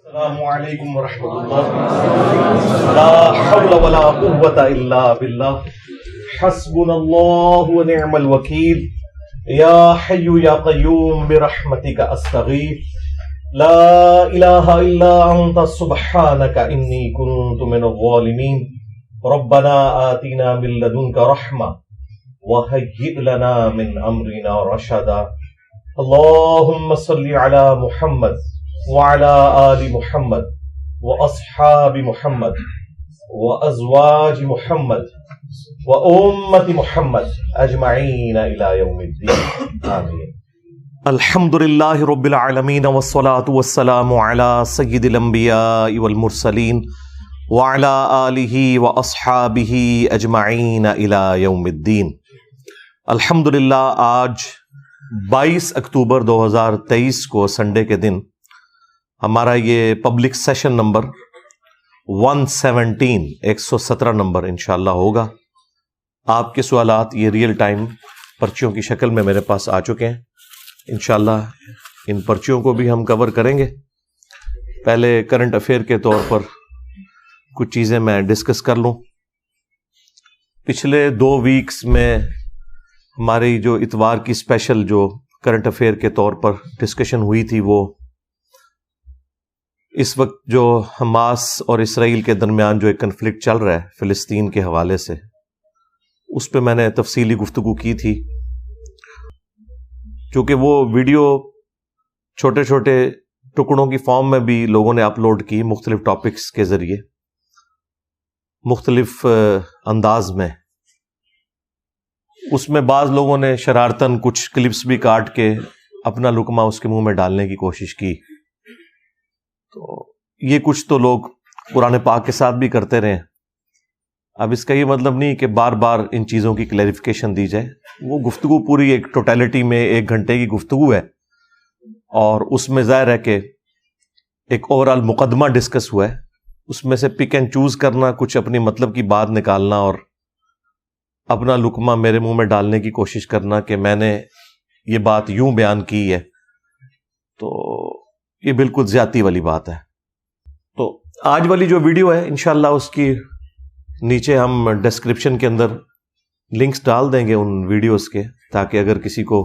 السلام علیکم ورحمۃ اللہ لا حول ولا قوۃ الا باللہ حسبنا اللہ ونعم الوکیل یا حی یا قیوم برحمتک استغیث لا الہ الا انت سبحانک انی کنت من الظالمین ربنا آتنا من لدنک رحمہ وہیئ لنا من امرنا رشدا اللہم صل علی محمد وعلى آل محمد وأصحاب محمد وأزواج محمد وأمة محمد أجمعين إلى يوم الدين آمين. الحمد لله رب العالمين والصلاة والسلام على سيد الأنبياء والمرسلين وعلى آله وأصحابه أجمعين إلى يوم الدين. الحمدللہ آج 22 اکتوبر 2023 کو سنڈے کے دن ہمارا یہ پبلک سیشن نمبر 117 نمبر انشاءاللہ ہوگا. آپ کے سوالات یہ ریئل ٹائم پرچیوں کی شکل میں میرے پاس آ چکے ہیں. انشاءاللہ ان پرچیوں کو بھی ہم کور کریں گے. پہلے کرنٹ افیئر کے طور پر کچھ چیزیں میں ڈسکس کر لوں. پچھلے 2 ویکس میں ہماری جو اتوار کی اسپیشل جو کرنٹ افیئر کے طور پر ڈسکشن ہوئی تھی، وہ اس وقت جو حماس اور اسرائیل کے درمیان جو ایک کنفلکٹ چل رہا ہے فلسطین کے حوالے سے، اس پہ میں نے تفصیلی گفتگو کی تھی. چونکہ وہ ویڈیو چھوٹے چھوٹے ٹکڑوں کی فارم میں بھی لوگوں نے اپلوڈ کی، مختلف ٹاپکس کے ذریعے مختلف انداز میں. اس میں بعض لوگوں نے شرارتاً کچھ کلپس بھی کاٹ کے اپنا لقمہ اس کے منہ میں ڈالنے کی کوشش کی. تو یہ کچھ تو لوگ قرآن پاک کے ساتھ بھی کرتے رہے. اب اس کا یہ مطلب نہیں کہ بار بار ان چیزوں کی کلیریفیکیشن دی جائے. وہ گفتگو پوری ایک ٹوٹیلٹی میں 1 گھنٹے کی گفتگو ہے، اور اس میں ظاہر ہے کہ ایک اوورآل مقدمہ ڈسکس ہوا ہے. اس میں سے پک اینڈ چوز کرنا، کچھ اپنی مطلب کی بات نکالنا اور اپنا لقمہ میرے منہ میں ڈالنے کی کوشش کرنا کہ میں نے یہ بات یوں بیان کی ہے، تو یہ بالکل زیادتی والی بات ہے. تو آج والی جو ویڈیو ہے انشاءاللہ اس کی نیچے ہم ڈسکرپشن کے اندر لنکس ڈال دیں گے ان ویڈیوز کے، تاکہ اگر کسی کو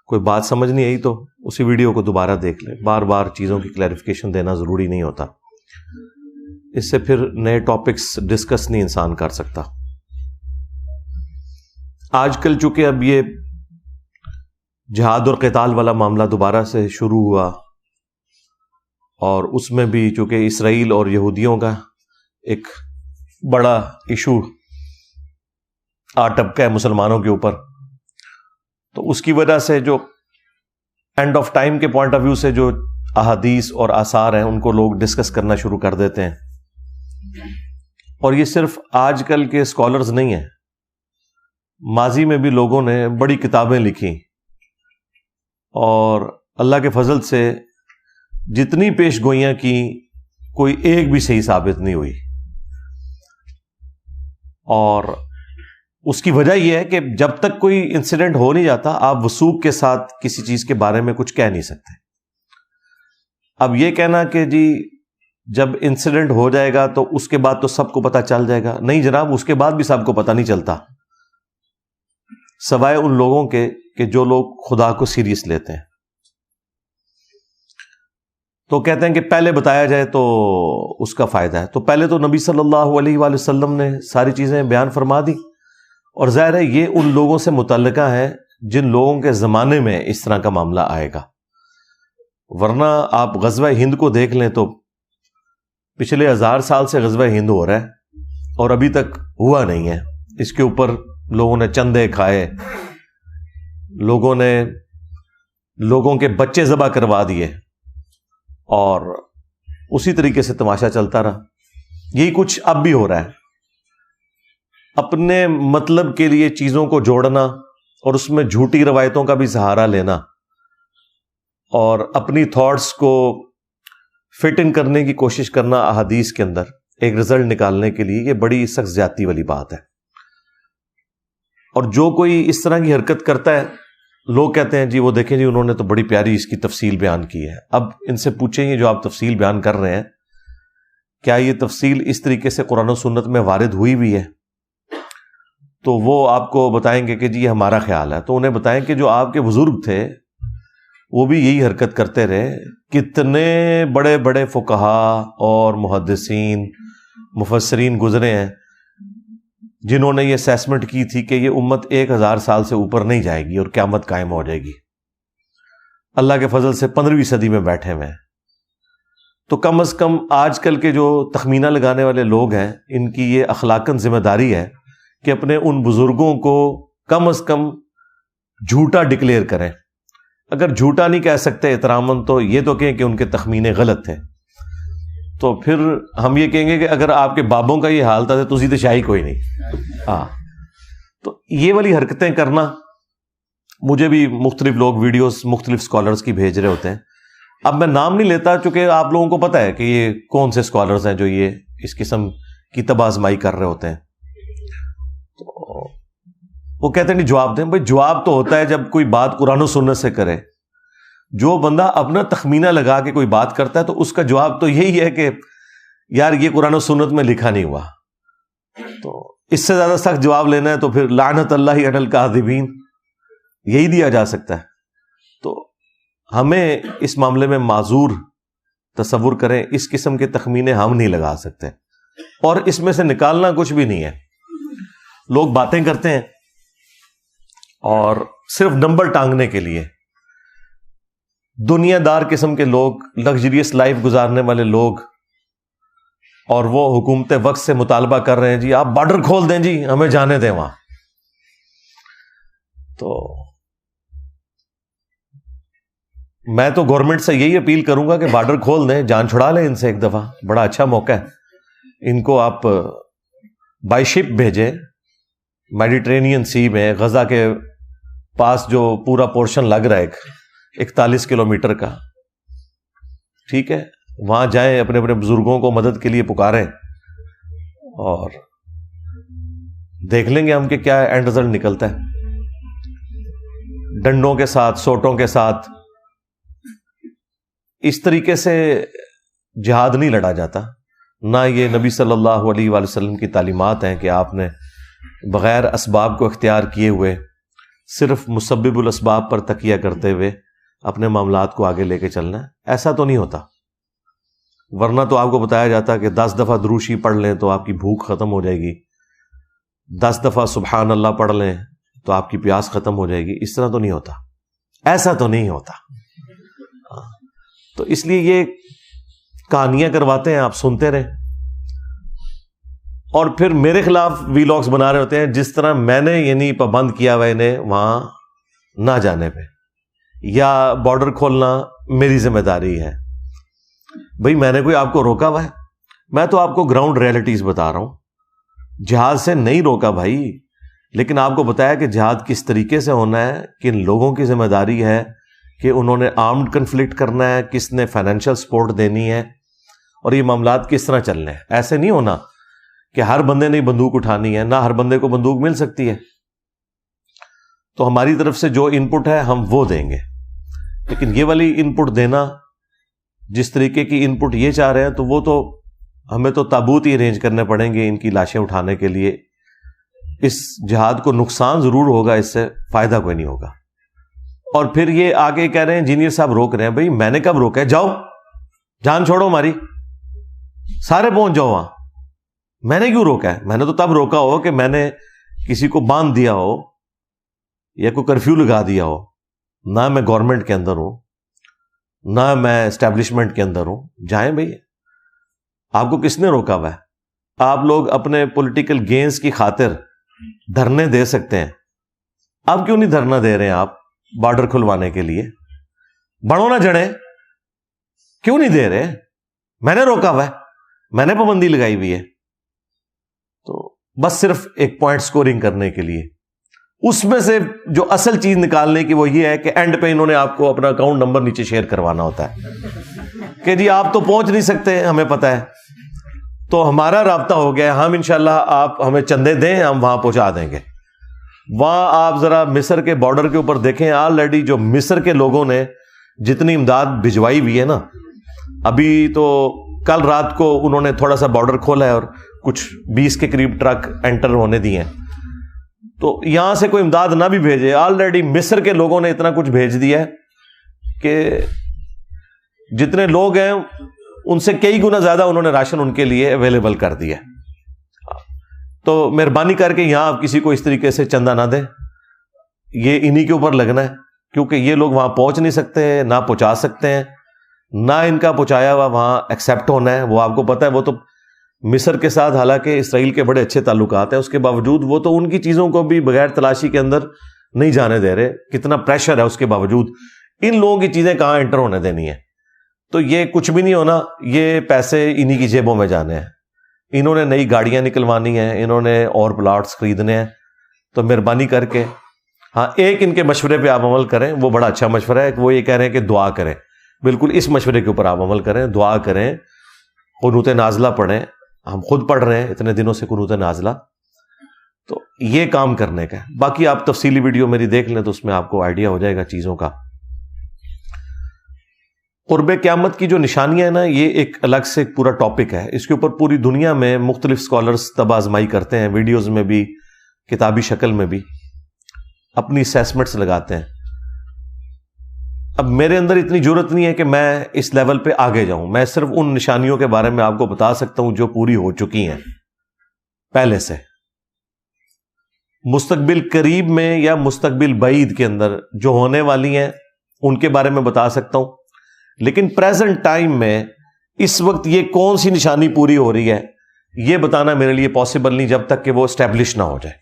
کوئی بات سمجھ نہیں آئی تو اسی ویڈیو کو دوبارہ دیکھ لیں. بار بار چیزوں کی کلیریفیکیشن دینا ضروری نہیں ہوتا، اس سے پھر نئے ٹاپکس ڈسکس نہیں انسان کر سکتا. آج کل چونکہ اب یہ جہاد اور قتال والا معاملہ دوبارہ سے شروع ہوا، اور اس میں بھی چونکہ اسرائیل اور یہودیوں کا ایک بڑا ایشو آ ٹپکا ہے مسلمانوں کے اوپر، تو اس کی وجہ سے جو اینڈ آف ٹائم کے پوائنٹ آف ویو سے جو احادیث اور آثار ہیں ان کو لوگ ڈسکس کرنا شروع کر دیتے ہیں. اور یہ صرف آج کل کے اسکالرز نہیں ہیں، ماضی میں بھی لوگوں نے بڑی کتابیں لکھی، اور اللہ کے فضل سے جتنی پیش گوئیاں کی کوئی ایک بھی صحیح ثابت نہیں ہوئی. اور اس کی وجہ یہ ہے کہ جب تک کوئی انسیڈنٹ ہو نہیں جاتا آپ وثوق کے ساتھ کسی چیز کے بارے میں کچھ کہہ نہیں سکتے. اب یہ کہنا کہ جی جب انسیڈنٹ ہو جائے گا تو اس کے بعد تو سب کو پتہ چل جائے گا، نہیں جناب، اس کے بعد بھی سب کو پتہ نہیں چلتا، سوائے ان لوگوں کے کہ جو لوگ خدا کو سیریس لیتے ہیں. تو کہتے ہیں کہ پہلے بتایا جائے تو اس کا فائدہ ہے. تو پہلے تو نبی صلی اللہ علیہ وآلہ وسلم نے ساری چیزیں بیان فرما دی، اور ظاہر ہے یہ ان لوگوں سے متعلقہ ہے جن لوگوں کے زمانے میں اس طرح کا معاملہ آئے گا. ورنہ آپ غزوہ ہند کو دیکھ لیں تو پچھلے 1000 سال سے غزوہ ہند ہو رہا ہے اور ابھی تک ہوا نہیں ہے. اس کے اوپر لوگوں نے چندے کھائے، لوگوں نے لوگوں کے بچے ذبح کروا دیے، اور اسی طریقے سے تماشا چلتا رہا. یہی کچھ اب بھی ہو رہا ہے. اپنے مطلب کے لیے چیزوں کو جوڑنا اور اس میں جھوٹی روایتوں کا بھی سہارا لینا اور اپنی تھاٹس کو فٹ ان کرنے کی کوشش کرنا احادیث کے اندر ایک رزلٹ نکالنے کے لیے، یہ بڑی سخت زیادتی والی بات ہے. اور جو کوئی اس طرح کی حرکت کرتا ہے لوگ کہتے ہیں جی وہ دیکھیں جی انہوں نے تو بڑی پیاری اس کی تفصیل بیان کی ہے. اب ان سے پوچھیں یہ جو آپ تفصیل بیان کر رہے ہیں کیا یہ تفصیل اس طریقے سے قرآن و سنت میں وارد ہوئی بھی ہے؟ تو وہ آپ کو بتائیں گے کہ جی یہ ہمارا خیال ہے. تو انہیں بتائیں کہ جو آپ کے بزرگ تھے وہ بھی یہی حرکت کرتے رہے. کتنے بڑے بڑے فقہا اور محدثین مفسرین گزرے ہیں جنہوں نے یہ اسیسمنٹ کی تھی کہ یہ امت 1000 سال سے اوپر نہیں جائے گی اور قیامت قائم ہو جائے گی. اللہ کے فضل سے 15ویں صدی میں بیٹھے ہوئے ہیں. تو کم از کم آج کل کے جو تخمینہ لگانے والے لوگ ہیں ان کی یہ اخلاقاً ذمہ داری ہے کہ اپنے ان بزرگوں کو کم از کم جھوٹا ڈکلیئر کریں. اگر جھوٹا نہیں کہہ سکتے احتراماً تو یہ تو کہیں کہ ان کے تخمینے غلط تھے. تو پھر ہم یہ کہیں گے کہ اگر آپ کے بابوں کا یہ حال تھا تو تسی تو شاہی کوئی نہیں. ہاں تو یہ والی حرکتیں کرنا مجھے بھی مختلف لوگ ویڈیوز مختلف سکالرز کی بھیج رہے ہوتے ہیں. اب میں نام نہیں لیتا چونکہ آپ لوگوں کو پتہ ہے کہ یہ کون سے سکالرز ہیں جو یہ اس قسم کی تباہ آزمائی کر رہے ہوتے ہیں. تو وہ کہتے ہیں نہیں جواب دیں. بھائی جواب تو ہوتا ہے جب کوئی بات قرآن و سنت سے کرے. جو بندہ اپنا تخمینہ لگا کے کوئی بات کرتا ہے تو اس کا جواب تو یہی ہے کہ یار یہ قرآن و سنت میں لکھا نہیں ہوا. تو اس سے زیادہ سخت جواب لینا ہے تو پھر لعنت اللہ علی الکاذبین یہی دیا جا سکتا ہے. تو ہمیں اس معاملے میں معذور تصور کریں. اس قسم کے تخمینے ہم نہیں لگا سکتے اور اس میں سے نکالنا کچھ بھی نہیں ہے. لوگ باتیں کرتے ہیں اور صرف نمبر ٹانگنے کے لیے. دنیا دار قسم کے لوگ, لگژریس لائف گزارنے والے لوگ, اور وہ حکومت وقت سے مطالبہ کر رہے ہیں جی آپ بارڈر کھول دیں جی ہمیں جانے دیں وہاں. تو میں تو گورنمنٹ سے یہی اپیل کروں گا کہ بارڈر کھول دیں, جان چھڑا لیں ان سے ایک دفعہ. بڑا اچھا موقع ہے. ان کو آپ بائی شپ بھیجیں میڈیٹرینین سی میں. غزہ کے پاس جو پورا پورشن لگ رہا ہے 41 کلومیٹر کا, ٹھیک ہے, وہاں جائیں, اپنے اپنے بزرگوں کو مدد کے لیے پکاریں اور دیکھ لیں گے ہم کہ کیا اینڈ رزلٹ نکلتا ہے. ڈنڈوں کے ساتھ, سوٹوں کے ساتھ اس طریقے سے جہاد نہیں لڑا جاتا. نہ یہ نبی صلی اللہ علیہ وآلہ وسلم کی تعلیمات ہیں کہ آپ نے بغیر اسباب کو اختیار کیے ہوئے صرف مسبب الاسباب پر تکیہ کرتے ہوئے اپنے معاملات کو آگے لے کے چلنا ہے. ایسا تو نہیں ہوتا. ورنہ تو آپ کو بتایا جاتا کہ 10 دفعہ دروشی پڑھ لیں تو آپ کی بھوک ختم ہو جائے گی, 10 دفعہ سبحان اللہ پڑھ لیں تو آپ کی پیاس ختم ہو جائے گی. اس طرح تو نہیں ہوتا, ایسا تو نہیں ہوتا. تو اس لیے یہ کہانیاں کرواتے ہیں, آپ سنتے رہیں اور پھر میرے خلاف ویلاگز بنا رہے ہوتے ہیں جس طرح میں نے یعنی پابند کیا ہوا انہیں وہاں نہ جانے پہ, یا بارڈر کھولنا میری ذمہ داری ہے. بھئی میں نے کوئی آپ کو روکا ہوا ہے؟ میں تو آپ کو گراؤنڈ ریئلٹیز بتا رہا ہوں. جہاد سے نہیں روکا بھائی, لیکن آپ کو بتایا کہ جہاد کس طریقے سے ہونا ہے, کن لوگوں کی ذمہ داری ہے کہ انہوں نے آرمڈ کنفلکٹ کرنا ہے, کس نے فائنینشیل سپورٹ دینی ہے, اور یہ معاملات کس طرح چلنے ہیں. ایسے نہیں ہونا کہ ہر بندے نے بندوق اٹھانی ہے, نہ ہر بندے کو بندوق مل سکتی ہے. تو ہماری طرف سے جو ان پٹ ہے ہم وہ دیں گے, لیکن یہ والی ان پٹ دینا, جس طریقے کی ان پٹ یہ چاہ رہے ہیں, تو وہ تو ہمیں تو تابوت ہی ارینج کرنے پڑیں گے ان کی لاشیں اٹھانے کے لیے. اس جہاد کو نقصان ضرور ہوگا, اس سے فائدہ کوئی نہیں ہوگا. اور پھر یہ آگے کہہ رہے ہیں انجینئر صاحب روک رہے ہیں. بھائی میں نے کب روکا ہے؟ جاؤ, جان چھوڑو ہماری, سارے پہنچ جاؤ وہاں. میں نے کیوں روکا ہے؟ میں نے تو تب روکا ہو کہ میں نے کسی کو باندھ دیا ہو یا کوئی کرفیو لگا دیا ہو. نہ میں گورنمنٹ کے اندر ہوں, نہ میں اسٹیبلشمنٹ کے اندر ہوں. جائیں بھائی, آپ کو کس نے روکا ہوا ہے؟ آپ لوگ اپنے پولیٹیکل گینز کی خاطر دھرنے دے سکتے ہیں. آپ کیوں نہیں دھرنا دے رہے ہیں آپ بارڈر کھلوانے کے لیے؟ بڑھو نہ جڑیں, کیوں نہیں دے رہے؟ میں نے روکا ہوا ہے, میں نے پابندی لگائی ہوئی ہے. تو بس صرف ایک پوائنٹ سکورنگ کرنے کے لیے. اس میں سے جو اصل چیز نکالنے کی وہ یہ ہے کہ اینڈ پہ انہوں نے آپ کو اپنا اکاؤنٹ نمبر نیچے شیئر کروانا ہوتا ہے کہ جی آپ تو پہنچ نہیں سکتے, ہمیں پتہ ہے, تو ہمارا رابطہ ہو گیا, ہم انشاءاللہ آپ ہمیں چندے دیں, ہم وہاں پہنچا دیں گے. وہاں آپ ذرا مصر کے بارڈر کے اوپر دیکھیں، آلریڈی جو مصر کے لوگوں نے جتنی امداد بھجوائی ہوئی ہے نا، ابھی تو کل رات کو انہوں نے تھوڑا سا بارڈر کھولا ہے اور کچھ 20 کے قریب ٹرک انٹر ہونے دیے ہیں، تو یہاں سے کوئی امداد نہ بھی بھیجے، آلریڈی مصر کے لوگوں نے اتنا کچھ بھیج دیا ہے کہ جتنے لوگ ہیں ان سے کئی گنا زیادہ انہوں نے راشن ان کے لیے اویلیبل کر دیا۔ تو مہربانی کر کے یہاں آپ کسی کو اس طریقے سے چندہ نہ دیں، یہ انہی کے اوپر لگنا ہے، کیونکہ یہ لوگ وہاں پہنچ نہیں سکتے ہیں، نہ پہنچا سکتے ہیں، نہ ان کا پہنچایا ہوا وہاں ایکسیپٹ ہونا ہے۔ وہ آپ کو پتہ ہے، وہ تو مصر کے ساتھ حالانکہ اسرائیل کے بڑے اچھے تعلقات ہیں، اس کے باوجود وہ تو ان کی چیزوں کو بھی بغیر تلاشی کے اندر نہیں جانے دے رہے، کتنا پریشر ہے، اس کے باوجود ان لوگوں کی چیزیں کہاں انٹر ہونے دینی ہے۔ تو یہ کچھ بھی نہیں ہونا، یہ پیسے انہی کی جیبوں میں جانے ہیں، انہوں نے نئی گاڑیاں نکلوانی ہیں، انہوں نے اور پلاٹس خریدنے ہیں۔ تو مہربانی کر کے ہاں ایک ان کے مشورے پہ آپ عمل کریں، وہ بڑا اچھا مشورہ ہے، وہ یہ کہہ رہے ہیں کہ دعا کریں، بالکل اس مشورے کے اوپر آپ عمل کریں، دعا کریں، قنوت نازلہ پڑھیں، ہم خود پڑھ رہے ہیں اتنے دنوں سے قنوت نازلہ، تو یہ کام کرنے کا ہے۔ باقی آپ تفصیلی ویڈیو میری دیکھ لیں تو اس میں آپ کو آئیڈیا ہو جائے گا چیزوں کا۔ قرب قیامت کی جو نشانیاں ہیں نا، یہ ایک الگ سے ایک پورا ٹاپک ہے، اس کے اوپر پوری دنیا میں مختلف اسکالرز تباہ آزمائی کرتے ہیں، ویڈیوز میں بھی، کتابی شکل میں بھی اپنی اسیسمنٹس لگاتے ہیں۔ اب میرے اندر اتنی جرت نہیں ہے کہ میں اس لیول پہ آگے جاؤں، میں صرف ان نشانیوں کے بارے میں آپ کو بتا سکتا ہوں جو پوری ہو چکی ہیں پہلے سے۔ مستقبل قریب میں یا مستقبل بعید کے اندر جو ہونے والی ہیں ان کے بارے میں بتا سکتا ہوں، لیکن پریزنٹ ٹائم میں اس وقت یہ کون سی نشانی پوری ہو رہی ہے یہ بتانا میرے لیے پاسبل نہیں جب تک کہ وہ اسٹیبلش نہ ہو جائے۔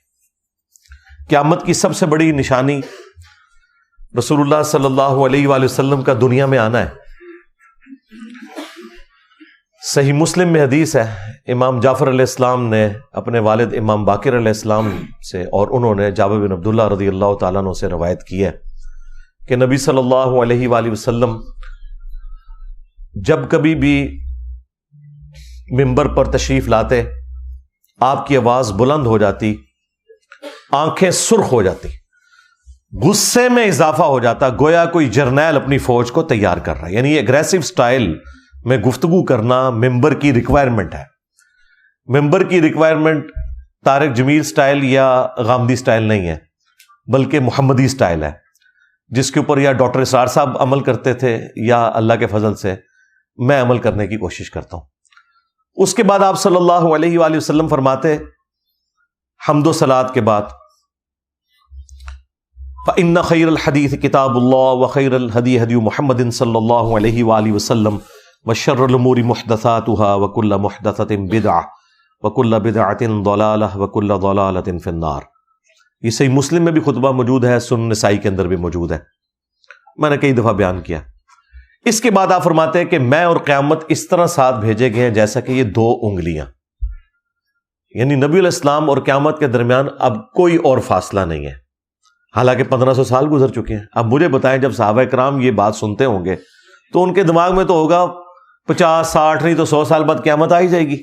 قیامت کی سب سے بڑی نشانی رسول اللہ صلی اللہ علیہ وآلہ وسلم کا دنیا میں آنا ہے۔ صحیح مسلم میں حدیث ہے، امام جعفر علیہ السلام نے اپنے والد امام باقر علیہ السلام سے، اور انہوں نے جابر بن عبداللہ رضی اللہ تعالیٰ عنہ سے روایت کی ہے کہ نبی صلی اللہ علیہ وآلہ وسلم جب کبھی بھی منبر پر تشریف لاتے، آپ کی آواز بلند ہو جاتی، آنکھیں سرخ ہو جاتی، غصے میں اضافہ ہو جاتا، گویا کوئی جرنیل اپنی فوج کو تیار کر رہا ہے۔ یعنی اگریسو سٹائل میں گفتگو کرنا ممبر کی ریکوائرمنٹ ہے۔ ممبر کی ریکوائرمنٹ طارق جمیل سٹائل یا غامدی سٹائل نہیں ہے، بلکہ محمدی سٹائل ہے، جس کے اوپر یا ڈاکٹر اسرار صاحب عمل کرتے تھے یا اللہ کے فضل سے میں عمل کرنے کی کوشش کرتا ہوں۔ اس کے بعد آپ صلی اللہ علیہ وآلہ وسلم فرماتے حمد و صلات کے بعد، فَإِنَّ خَيْرَ الْحَدِيثِ كِتَابُ اللَّهِ وَخَيْرَ الْهَدِيِ هَدْيُ مُحَمَّدٍ صلی اللہ علیہ وآلہ وسلم وَشَرَّ الْأُمُورِ مُحْدَثَاتُهَا وَكُلَّ مُحْدَثَةٍ بِدْعَةٍ وَكُلَّ بِدْعَةٍ ضَلَالَةٍ وَكُلَّ ضَلَالَةٍ فِي النَّارِ۔ یہ صحیح مسلم میں بھی خطبہ موجود ہے، سنن نسائی کے اندر بھی موجود ہے، میں نے کئی دفعہ بیان کیا۔ اس کے بعد آپ فرماتے ہیں کہ میں اور قیامت اس طرح ساتھ بھیجے گئے ہیں جیسا کہ یہ 2 انگلیاں، یعنی نبی علیہ السلام اور قیامت کے درمیان اب کوئی اور فاصلہ نہیں ہے، حالانکہ 1500 سال گزر چکے ہیں۔ اب مجھے بتائیں جب صحابہ کرام یہ بات سنتے ہوں گے تو ان کے دماغ میں تو ہوگا 50 60 نہیں تو 100 سال بعد قیامت آ ہی جائے گی۔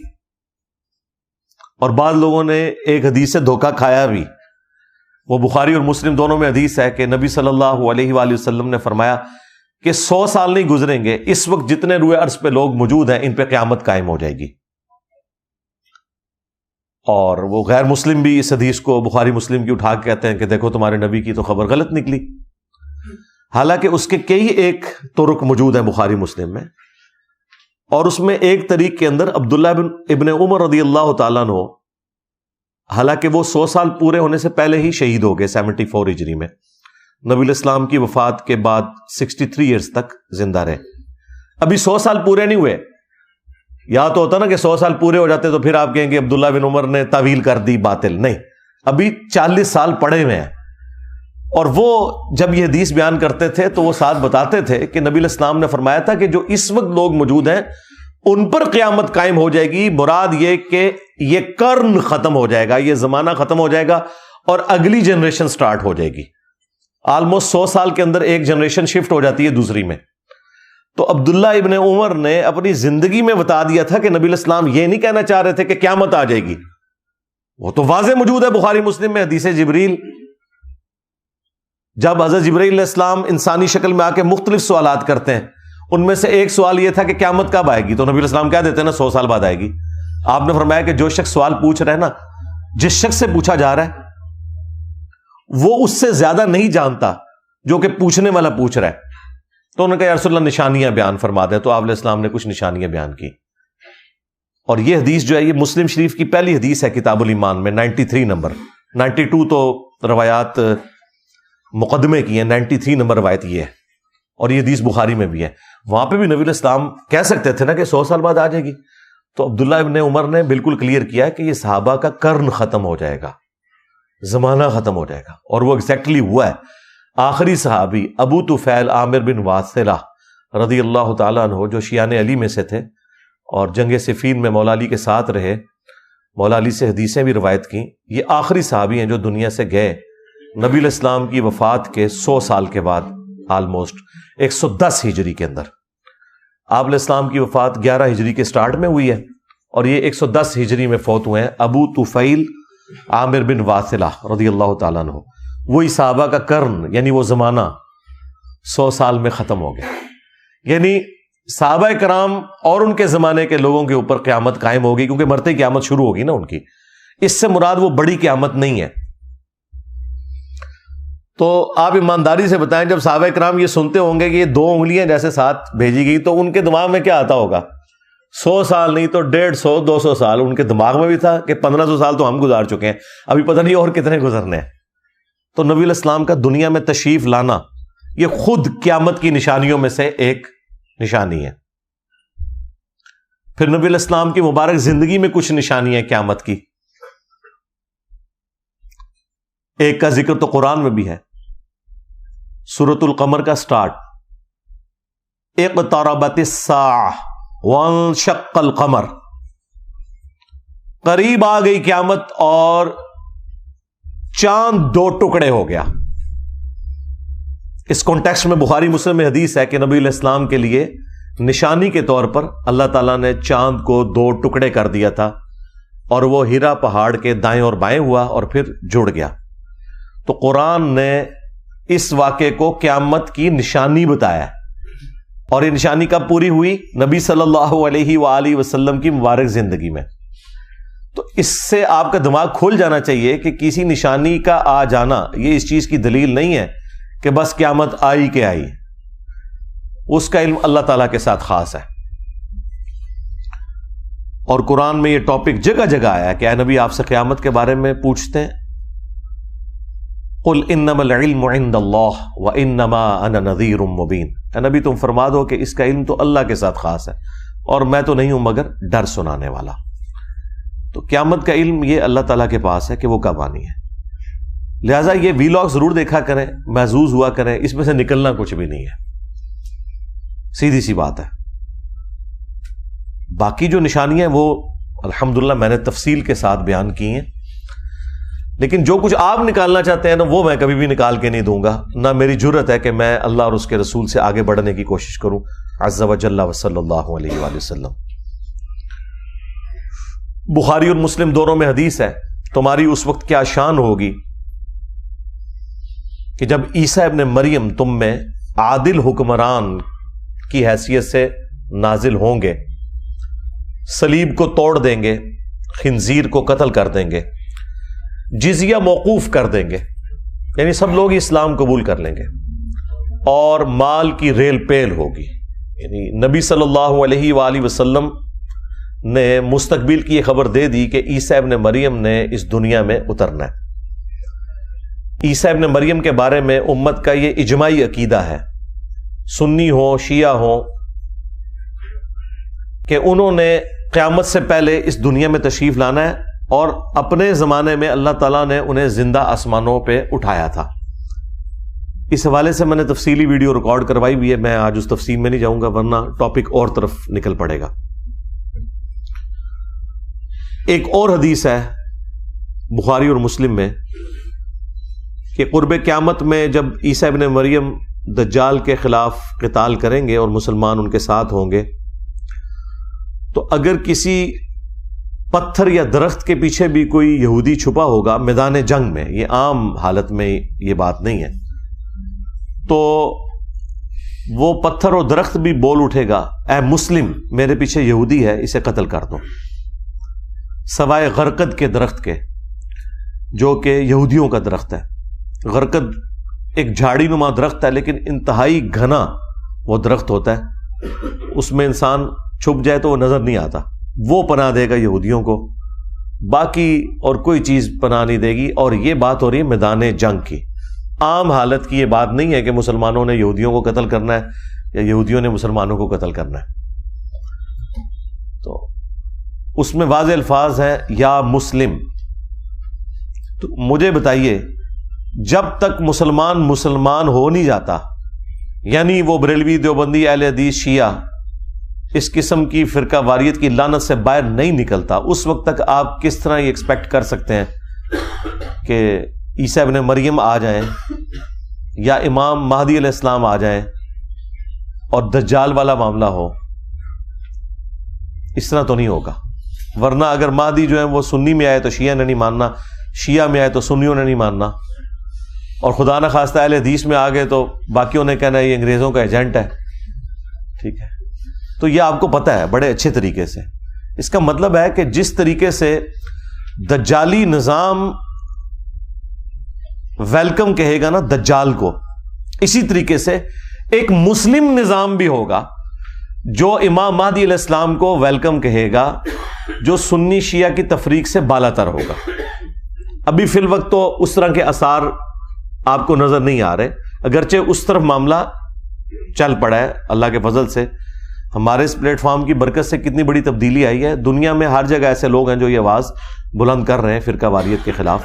اور بعض لوگوں نے ایک حدیث سے دھوکہ کھایا بھی، وہ بخاری اور مسلم دونوں میں حدیث ہے کہ نبی صلی اللہ علیہ وآلہ وسلم نے فرمایا کہ 100 سال نہیں گزریں گے، اس وقت جتنے روئے عرض پہ لوگ موجود ہیں ان پہ قیامت قائم ہو جائے گی۔ اور وہ غیر مسلم بھی اس حدیث کو بخاری مسلم کی اٹھا کے کہتے ہیں کہ دیکھو تمہارے نبی کی تو خبر غلط نکلی، حالانکہ اس کے کئی ایک طرق موجود ہیں بخاری مسلم میں، اور اس میں ایک طریق کے اندر عبداللہ ابن عمر رضی اللہ تعالیٰ عنہ، حالانکہ وہ 100 سال پورے ہونے سے پہلے ہی شہید ہو گئے 74 ہجری میں، نبی علیہ السلام کی وفات کے بعد 63 ایئرز تک زندہ رہے، ابھی 100 سال پورے نہیں ہوئے۔ یا تو ہوتا نا کہ 100 سال پورے ہو جاتے تو پھر آپ کہیں گے عبداللہ بن عمر نے تعویل کر دی باطل، نہیں، ابھی 40 سال پڑے ہوئے ہیں۔ اور وہ جب یہ حدیث بیان کرتے تھے تو وہ ساتھ بتاتے تھے کہ نبی علیہ السلام نے فرمایا تھا کہ جو اس وقت لوگ موجود ہیں ان پر قیامت قائم ہو جائے گی، مراد یہ کہ یہ قرن ختم ہو جائے گا، یہ زمانہ ختم ہو جائے گا اور اگلی جنریشن سٹارٹ ہو جائے گی۔ آلموسٹ 100 سال کے اندر ایک جنریشن شفٹ ہو جاتی ہے دوسری میں۔ تو عبداللہ ابن عمر نے اپنی زندگی میں بتا دیا تھا کہ نبی علیہ السلام یہ نہیں کہنا چاہ رہے تھے کہ قیامت آ جائے گی، وہ تو واضح موجود ہے بخاری مسلم میں حدیث جبریل جب حضرت جبرائیل علیہ السلام انسانی شکل میں آ کے مختلف سوالات کرتے ہیں، ان میں سے ایک سوال یہ تھا کہ قیامت کب آئے گی، تو نبی علیہ السلام کہہ دیتے ہیں نا 100 سال بعد آئے گی۔ آپ نے فرمایا کہ جو شخص سوال پوچھ رہا ہے نا، جس شخص سے پوچھا جا رہا ہے وہ اس سے زیادہ نہیں جانتا جو کہ پوچھنے والا پوچھ رہا ہے۔ تو انہوں نے کہا یا رسول اللہ نشانیاں بیان فرما دیں، تو آپ علیہ السلام نے کچھ نشانیاں بیان کی، اور یہ حدیث جو ہے یہ مسلم شریف کی پہلی حدیث ہے کتاب الایمان میں، 93 نمبر، 92 تو روایات مقدمے کی ہیں، 93 نمبر روایت یہ ہے، اور یہ حدیث بخاری میں بھی ہے۔ وہاں پہ بھی نبی علیہ السلام کہہ سکتے تھے نا کہ 100 سال بعد آ جائے گی، تو عبداللہ ابن عمر نے بالکل کلیئر کیا کہ یہ صحابہ کا قرن ختم ہو جائے گا، زمانہ ختم ہو جائے گا، اور وہ ایگزیکٹلی ہوا ہے۔ آخری صحابی ابو طفیل عامر بن واثلہ رضی اللہ تعالیٰ عنہ، جو شیعان علی میں سے تھے اور جنگ صفین میں مولا علی کے ساتھ رہے، مولا علی سے حدیثیں بھی روایت کی، یہ آخری صحابی ہیں جو دنیا سے گئے نبی علیہ السلام کی وفات کے 100 سال کے بعد، آلموسٹ 110 ہجری کے اندر۔ آپ علیہ السلام کی وفات 11 ہجری کے سٹارٹ میں ہوئی ہے، اور یہ 110 ہجری میں فوت ہوئے ہیں ابو طفیل عامر بن واثلہ رضی اللہ تعالیٰ عنہ۔ وہی صحابہ کا قرن، یعنی وہ زمانہ 100 سال میں ختم ہو گیا، یعنی صحابہ کرام اور ان کے زمانے کے لوگوں کے اوپر قیامت قائم ہوگی، کیونکہ مرتے ہی قیامت شروع ہوگی نا ان کی۔ اس سے مراد وہ بڑی قیامت نہیں ہے۔ تو آپ ایمانداری سے بتائیں، جب صحابہ کرام یہ سنتے ہوں گے کہ یہ 2 انگلیاں جیسے ساتھ بھیجی گئی، تو ان کے دماغ میں کیا آتا ہوگا؟ 100 سال نہیں تو 150 200 سال ان کے دماغ میں بھی تھا کہ 1500 سال تو ہم گزار چکے ہیں، ابھی پتہ نہیں اور کتنے گزرنے ہیں۔ تو نبی علیہ السلام کا دنیا میں تشریف لانا یہ خود قیامت کی نشانیوں میں سے ایک نشانی ہے۔ پھر نبی علیہ السلام کی مبارک زندگی میں کچھ نشانیاں ہیں قیامت کی، ایک کا ذکر تو قرآن میں بھی ہے، سورۃ القمر کا سٹارٹ، اقتربت الساعہ وانشق القمر، قریب آ گئی قیامت اور چاند 2 ٹکڑے ہو گیا۔ اس کانٹیکسٹ میں بخاری مسلم میں حدیث ہے کہ نبی علیہ السلام کے لیے نشانی کے طور پر اللہ تعالیٰ نے چاند کو 2 ٹکڑے کر دیا تھا، اور وہ ہیرا پہاڑ کے دائیں اور بائیں ہوا اور پھر جڑ گیا۔ تو قرآن نے اس واقعے کو قیامت کی نشانی بتایا، اور یہ نشانی کب پوری ہوئی؟ نبی صلی اللہ علیہ وآلہ وسلم کی مبارک زندگی میں۔ تو اس سے آپ کا دماغ کھل جانا چاہیے کہ کسی نشانی کا آ جانا یہ اس چیز کی دلیل نہیں ہے کہ بس قیامت آئی کہ آئی، اس کا علم اللہ تعالیٰ کے ساتھ خاص ہے۔ اور قرآن میں یہ ٹاپک جگہ جگہ آیا ہے کہ اے نبی آپ سے قیامت کے بارے میں پوچھتے ہیں، قل انما العلم عند اللہ وانما انا نذیر مبین، اے نبی تم فرما دو کہ اس کا علم تو اللہ کے ساتھ خاص ہے، اور میں تو نہیں ہوں مگر ڈر سنانے والا۔ تو قیامت کا علم یہ اللہ تعالیٰ کے پاس ہے کہ وہ کب آنی ہے، لہٰذا یہ ویلاگ ضرور دیکھا کریں، محظوظ ہوا کریں، اس میں سے نکلنا کچھ بھی نہیں ہے، سیدھی سی بات ہے۔ باقی جو نشانیاں ہیں وہ الحمدللہ میں نے تفصیل کے ساتھ بیان کی ہیں، لیکن جو کچھ آپ نکالنا چاہتے ہیں نا وہ میں کبھی بھی نکال کے نہیں دوں گا، نہ میری جرت ہے کہ میں اللہ اور اس کے رسول سے آگے بڑھنے کی کوشش کروں عز وجل وصلی اللہ علیہ وآلہ وسلم۔ بخاری اور مسلم دونوں میں حدیث ہے، تمہاری اس وقت کیا شان ہوگی کہ جب عیسیٰ ابن مریم تم میں عادل حکمران کی حیثیت سے نازل ہوں گے، صلیب کو توڑ دیں گے، خنزیر کو قتل کر دیں گے، جزیہ موقوف کر دیں گے، یعنی سب لوگ اسلام قبول کر لیں گے، اور مال کی ریل پیل ہوگی۔ یعنی نبی صلی اللہ علیہ وآلہ وسلم نے مستقبل کی یہ خبر دے دی کہ عیسیٰ ابن مریم نے اس دنیا میں اترنا ہے۔ عیسیٰ ابن مریم کے بارے میں امت کا یہ اجماعی عقیدہ ہے، سنی ہو شیعہ ہو، کہ انہوں نے قیامت سے پہلے اس دنیا میں تشریف لانا ہے، اور اپنے زمانے میں اللہ تعالیٰ نے انہیں زندہ آسمانوں پہ اٹھایا تھا۔ اس حوالے سے میں نے تفصیلی ویڈیو ریکارڈ کروائی ہوئی ہے، میں آج اس تفصیل میں نہیں جاؤں گا ورنہ ٹاپک اور طرف نکل پڑے گا۔ ایک اور حدیث ہے بخاری اور مسلم میں کہ قرب قیامت میں جب عیسیٰ ابن مریم دجال کے خلاف قتال کریں گے اور مسلمان ان کے ساتھ ہوں گے، تو اگر کسی پتھر یا درخت کے پیچھے بھی کوئی یہودی چھپا ہوگا میدان جنگ میں، یہ عام حالت میں یہ بات نہیں ہے، تو وہ پتھر اور درخت بھی بول اٹھے گا اے مسلم میرے پیچھے یہودی ہے اسے قتل کر دو، سوائے غرقد کے درخت کے جو کہ یہودیوں کا درخت ہے۔ غرقد ایک جھاڑی نما درخت ہے لیکن انتہائی گھنا وہ درخت ہوتا ہے، اس میں انسان چھپ جائے تو وہ نظر نہیں آتا، وہ پناہ دے گا یہودیوں کو، باقی اور کوئی چیز پناہ نہیں دے گی۔ اور یہ بات ہو رہی ہے میدان جنگ کی، عام حالت کی یہ بات نہیں ہے کہ مسلمانوں نے یہودیوں کو قتل کرنا ہے یا یہودیوں نے مسلمانوں کو قتل کرنا ہے۔ تو اس میں واضح الفاظ ہیں یا مسلم۔ تو مجھے بتائیے جب تک مسلمان ہو نہیں جاتا، یعنی وہ بریلوی، دیوبندی، اہل حدیث، شیعہ اس قسم کی فرقہ واریت کی لعنت سے باہر نہیں نکلتا، اس وقت تک آپ کس طرح یہ ایکسپیکٹ کر سکتے ہیں کہ عیسیٰ ابن مریم آ جائیں یا امام مہدی علیہ السلام آ جائیں اور دجال والا معاملہ ہو؟ اس طرح تو نہیں ہوگا۔ ورنہ اگر مہدی جو ہے وہ سنی میں آئے تو شیعہ نے نہیں ماننا، شیعہ میں آئے تو سنیوں نے نہیں ماننا، اور خدا نہ خواستہ اہل حدیث میں آ گئے تو باقیوں نے کہنا ہے یہ انگریزوں کا ایجنٹ ہے۔ ٹھیک ہے، تو یہ آپ کو پتہ ہے بڑے اچھے طریقے سے۔ اس کا مطلب ہے کہ جس طریقے سے دجالی نظام ویلکم کہے گا نا دجال کو، اسی طریقے سے ایک مسلم نظام بھی ہوگا جو امام مہدی علیہ السلام کو ویلکم کہے گا، جو سنی شیعہ کی تفریق سے بالا تر ہوگا۔ ابھی فی الوقت تو اس طرح کے آثار آپ کو نظر نہیں آ رہے، اگرچہ اس طرف معاملہ چل پڑا ہے اللہ کے فضل سے۔ ہمارے اس پلیٹ فارم کی برکت سے کتنی بڑی تبدیلی آئی ہے، دنیا میں ہر جگہ ایسے لوگ ہیں جو یہ آواز بلند کر رہے ہیں فرقہ واریت کے خلاف،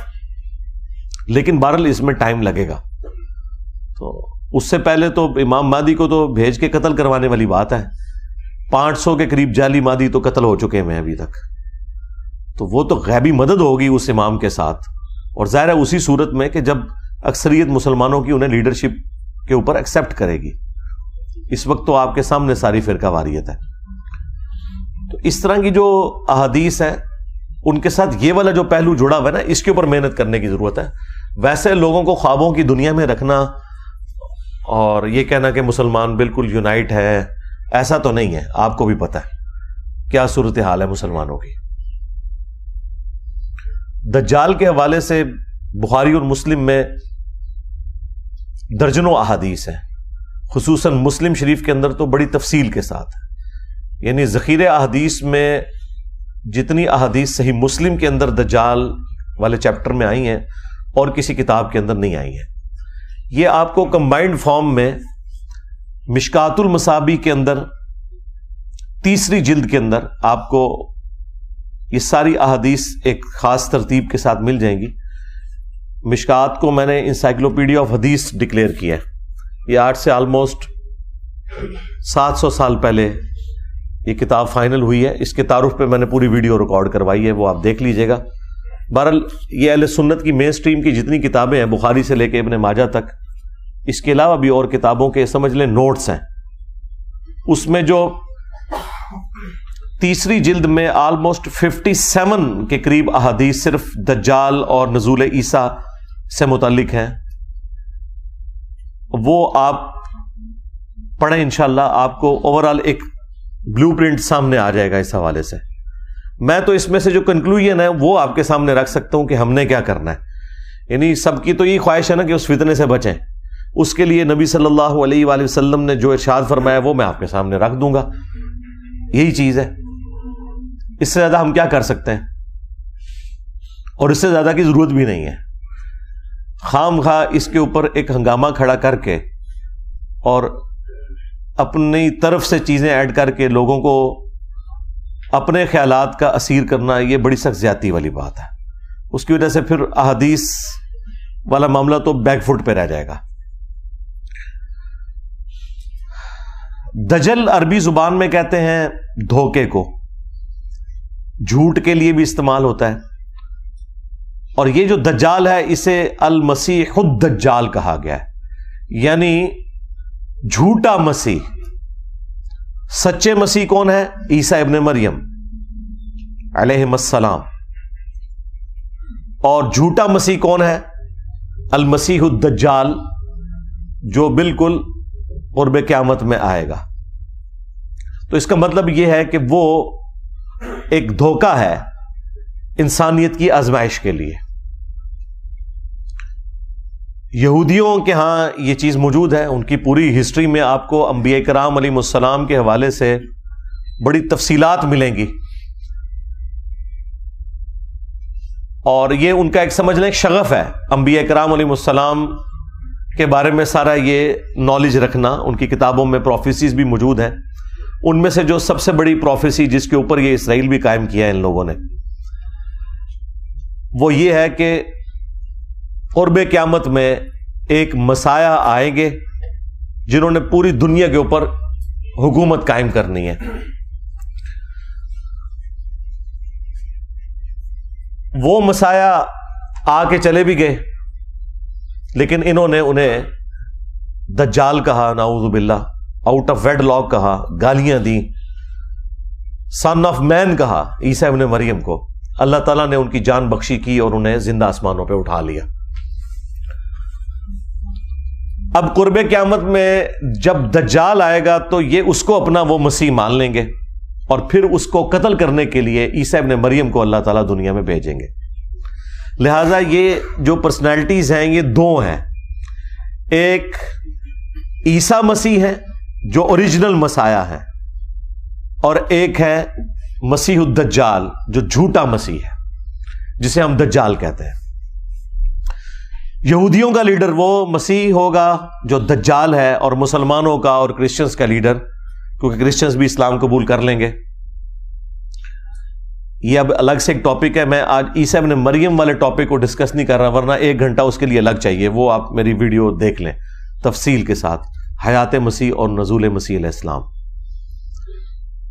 لیکن بہرحال اس میں ٹائم لگے گا۔ تو اس سے پہلے تو امام مہدی کو تو بھیج کے قتل کروانے والی بات ہے، 500 کے قریب جعلی مہدی تو قتل ہو چکے ہیں ابھی تک، تو وہ تو غیبی مدد ہوگی اس امام کے ساتھ، اور ظاہر ہے اسی صورت میں کہ جب اکثریت مسلمانوں کی انہیں لیڈرشپ کے اوپر ایکسپٹ کرے گی۔ اس وقت تو آپ کے سامنے ساری فرقہ واریت ہے۔ تو اس طرح کی جو احادیث ہیں ان کے ساتھ یہ والا جو پہلو جڑا ہوا ہے نا، اس کے اوپر محنت کرنے کی ضرورت ہے۔ ویسے لوگوں کو خوابوں کی دنیا میں رکھنا اور یہ کہنا کہ مسلمان بالکل یونائٹ ہے، ایسا تو نہیں ہے، آپ کو بھی پتہ ہے کیا صورتحال ہے مسلمانوں کی۔ دجال کے حوالے سے بخاری اور مسلم میں درجنوں احادیث ہیں، خصوصاً مسلم شریف کے اندر تو بڑی تفصیل کے ساتھ، یعنی ذخیرہ احادیث میں جتنی احادیث صحیح مسلم کے اندر دجال والے چیپٹر میں آئی ہیں اور کسی کتاب کے اندر نہیں آئی ہیں، یہ آپ کو کمبائنڈ فارم میں مشکات المصابیح کے اندر 3 جلد کے اندر آپ کو یہ ساری احادیث ایک خاص ترتیب کے ساتھ مل جائیں گی۔ مشکات کو میں نے انسائکلوپیڈیا آف حدیث ڈکلیئر کیا ہے، یہ آج سے آلموسٹ 700 سال پہلے یہ کتاب فائنل ہوئی ہے۔ اس کے تعارف پہ میں نے پوری ویڈیو ریکارڈ کروائی ہے، وہ آپ دیکھ لیجئے گا۔ بہرحال یہ اہل سنت کی مین سٹریم کی جتنی کتابیں ہیں بخاری سے لے کے ابن ماجہ تک، اس کے علاوہ بھی اور کتابوں کے سمجھ لیں نوٹس ہیں، اس میں جو 3 جلد میں آلموسٹ 57 کے قریب احادیث صرف دجال اور نزول عیسیٰ سے متعلق ہیں، وہ آپ پڑھیں انشاءاللہ، آپ کو اوورال ایک بلو پرنٹ سامنے آ جائے گا اس حوالے سے۔ میں تو اس میں سے جو کنکلوژن ہے وہ آپ کے سامنے رکھ سکتا ہوں کہ ہم نے کیا کرنا ہے، یعنی سب کی تو یہی خواہش ہے نا کہ اس فتنے سے بچیں، اس کے لیے نبی صلی اللہ علیہ وآلہ وسلم نے جو ارشاد فرمایا وہ میں آپ کے سامنے رکھ دوں گا، یہی چیز ہے۔ اس سے زیادہ ہم کیا کر سکتے ہیں، اور اس سے زیادہ کی ضرورت بھی نہیں ہے۔ خام خواہ اس کے اوپر ایک ہنگامہ کھڑا کر کے اور اپنی طرف سے چیزیں ایڈ کر کے لوگوں کو اپنے خیالات کا اسیر کرنا، یہ بڑی سخت زیادتی والی بات ہے۔ اس کی وجہ سے پھر احادیث والا معاملہ تو بیک فٹ پہ رہ جائے گا۔ دجل عربی زبان میں کہتے ہیں دھوکے کو، جھوٹ کے لیے بھی استعمال ہوتا ہے، اور یہ جو دجال ہے اسے المسیح الدجال کہا گیا ہے، یعنی جھوٹا مسیح۔ سچے مسیح کون ہے؟ عیسیٰ ابن مریم علیہ السلام، اور جھوٹا مسیح کون ہے؟ المسیح الدجال جو بالکل قرب قیامت میں آئے گا. تو اس کا مطلب یہ ہے کہ وہ ایک دھوکہ ہے انسانیت کی آزمائش کے لیے. یہودیوں کے ہاں یہ چیز موجود ہے. ان کی پوری ہسٹری میں آپ کو انبیاء کرام علیہ السلام کے حوالے سے بڑی تفصیلات ملیں گی, اور یہ ان کا ایک سمجھ لیں ایک شغف ہے انبیاء کرام علیہ السلام کے بارے میں سارا یہ نالج رکھنا. ان کی کتابوں میں پروفیسیز بھی موجود ہیں. ان میں سے جو سب سے بڑی پروفیسی جس کے اوپر یہ اسرائیل بھی قائم کیا ہے ان لوگوں نے, وہ یہ ہے کہ قرب قیامت میں ایک مسایہ آئیں گے جنہوں نے پوری دنیا کے اوپر حکومت قائم کرنی ہے. وہ مسایہ آ کے چلے بھی گئے, لیکن انہوں نے انہیں دجال کہا, نعوذ باللہ, آؤٹ آف ویڈ لاک کہا, گالیاں دی, سن آف مین کہا عیسیٰ ابن مریم کو. اللہ تعالیٰ نے ان کی جان بخشی کی اور انہیں زندہ آسمانوں پہ اٹھا لیا. اب قرب قیامت میں جب دجال آئے گا تو یہ اس کو اپنا وہ مسیح مان لیں گے, اور پھر اس کو قتل کرنے کے لیے عیسیٰ ابن مریم کو اللہ تعالیٰ دنیا میں بھیجیں گے. لہذا یہ جو پرسنالٹیز ہیں یہ دو ہیں. ایک عیسیٰ مسیح ہے جو اوریجنل مسایہ ہے, اور ایک ہے مسیح الدجال جو جھوٹا مسیح ہے, جسے ہم دجال کہتے ہیں. یہودیوں کا لیڈر وہ مسیح ہوگا جو دجال ہے, اور مسلمانوں کا اور کرسچنز کا لیڈر, کیونکہ کرسچنز بھی اسلام قبول کر لیں گے. یہ اب الگ سے ایک ٹاپک ہے. میں آج عیسیٰ ابن مریم والے ٹاپک کو ڈسکس نہیں کر رہا, ورنہ 1 گھنٹہ اس کے لیے الگ چاہیے. وہ آپ میری ویڈیو دیکھ لیں تفصیل کے ساتھ, حیات مسیح اور نزول مسیح علیہ السلام.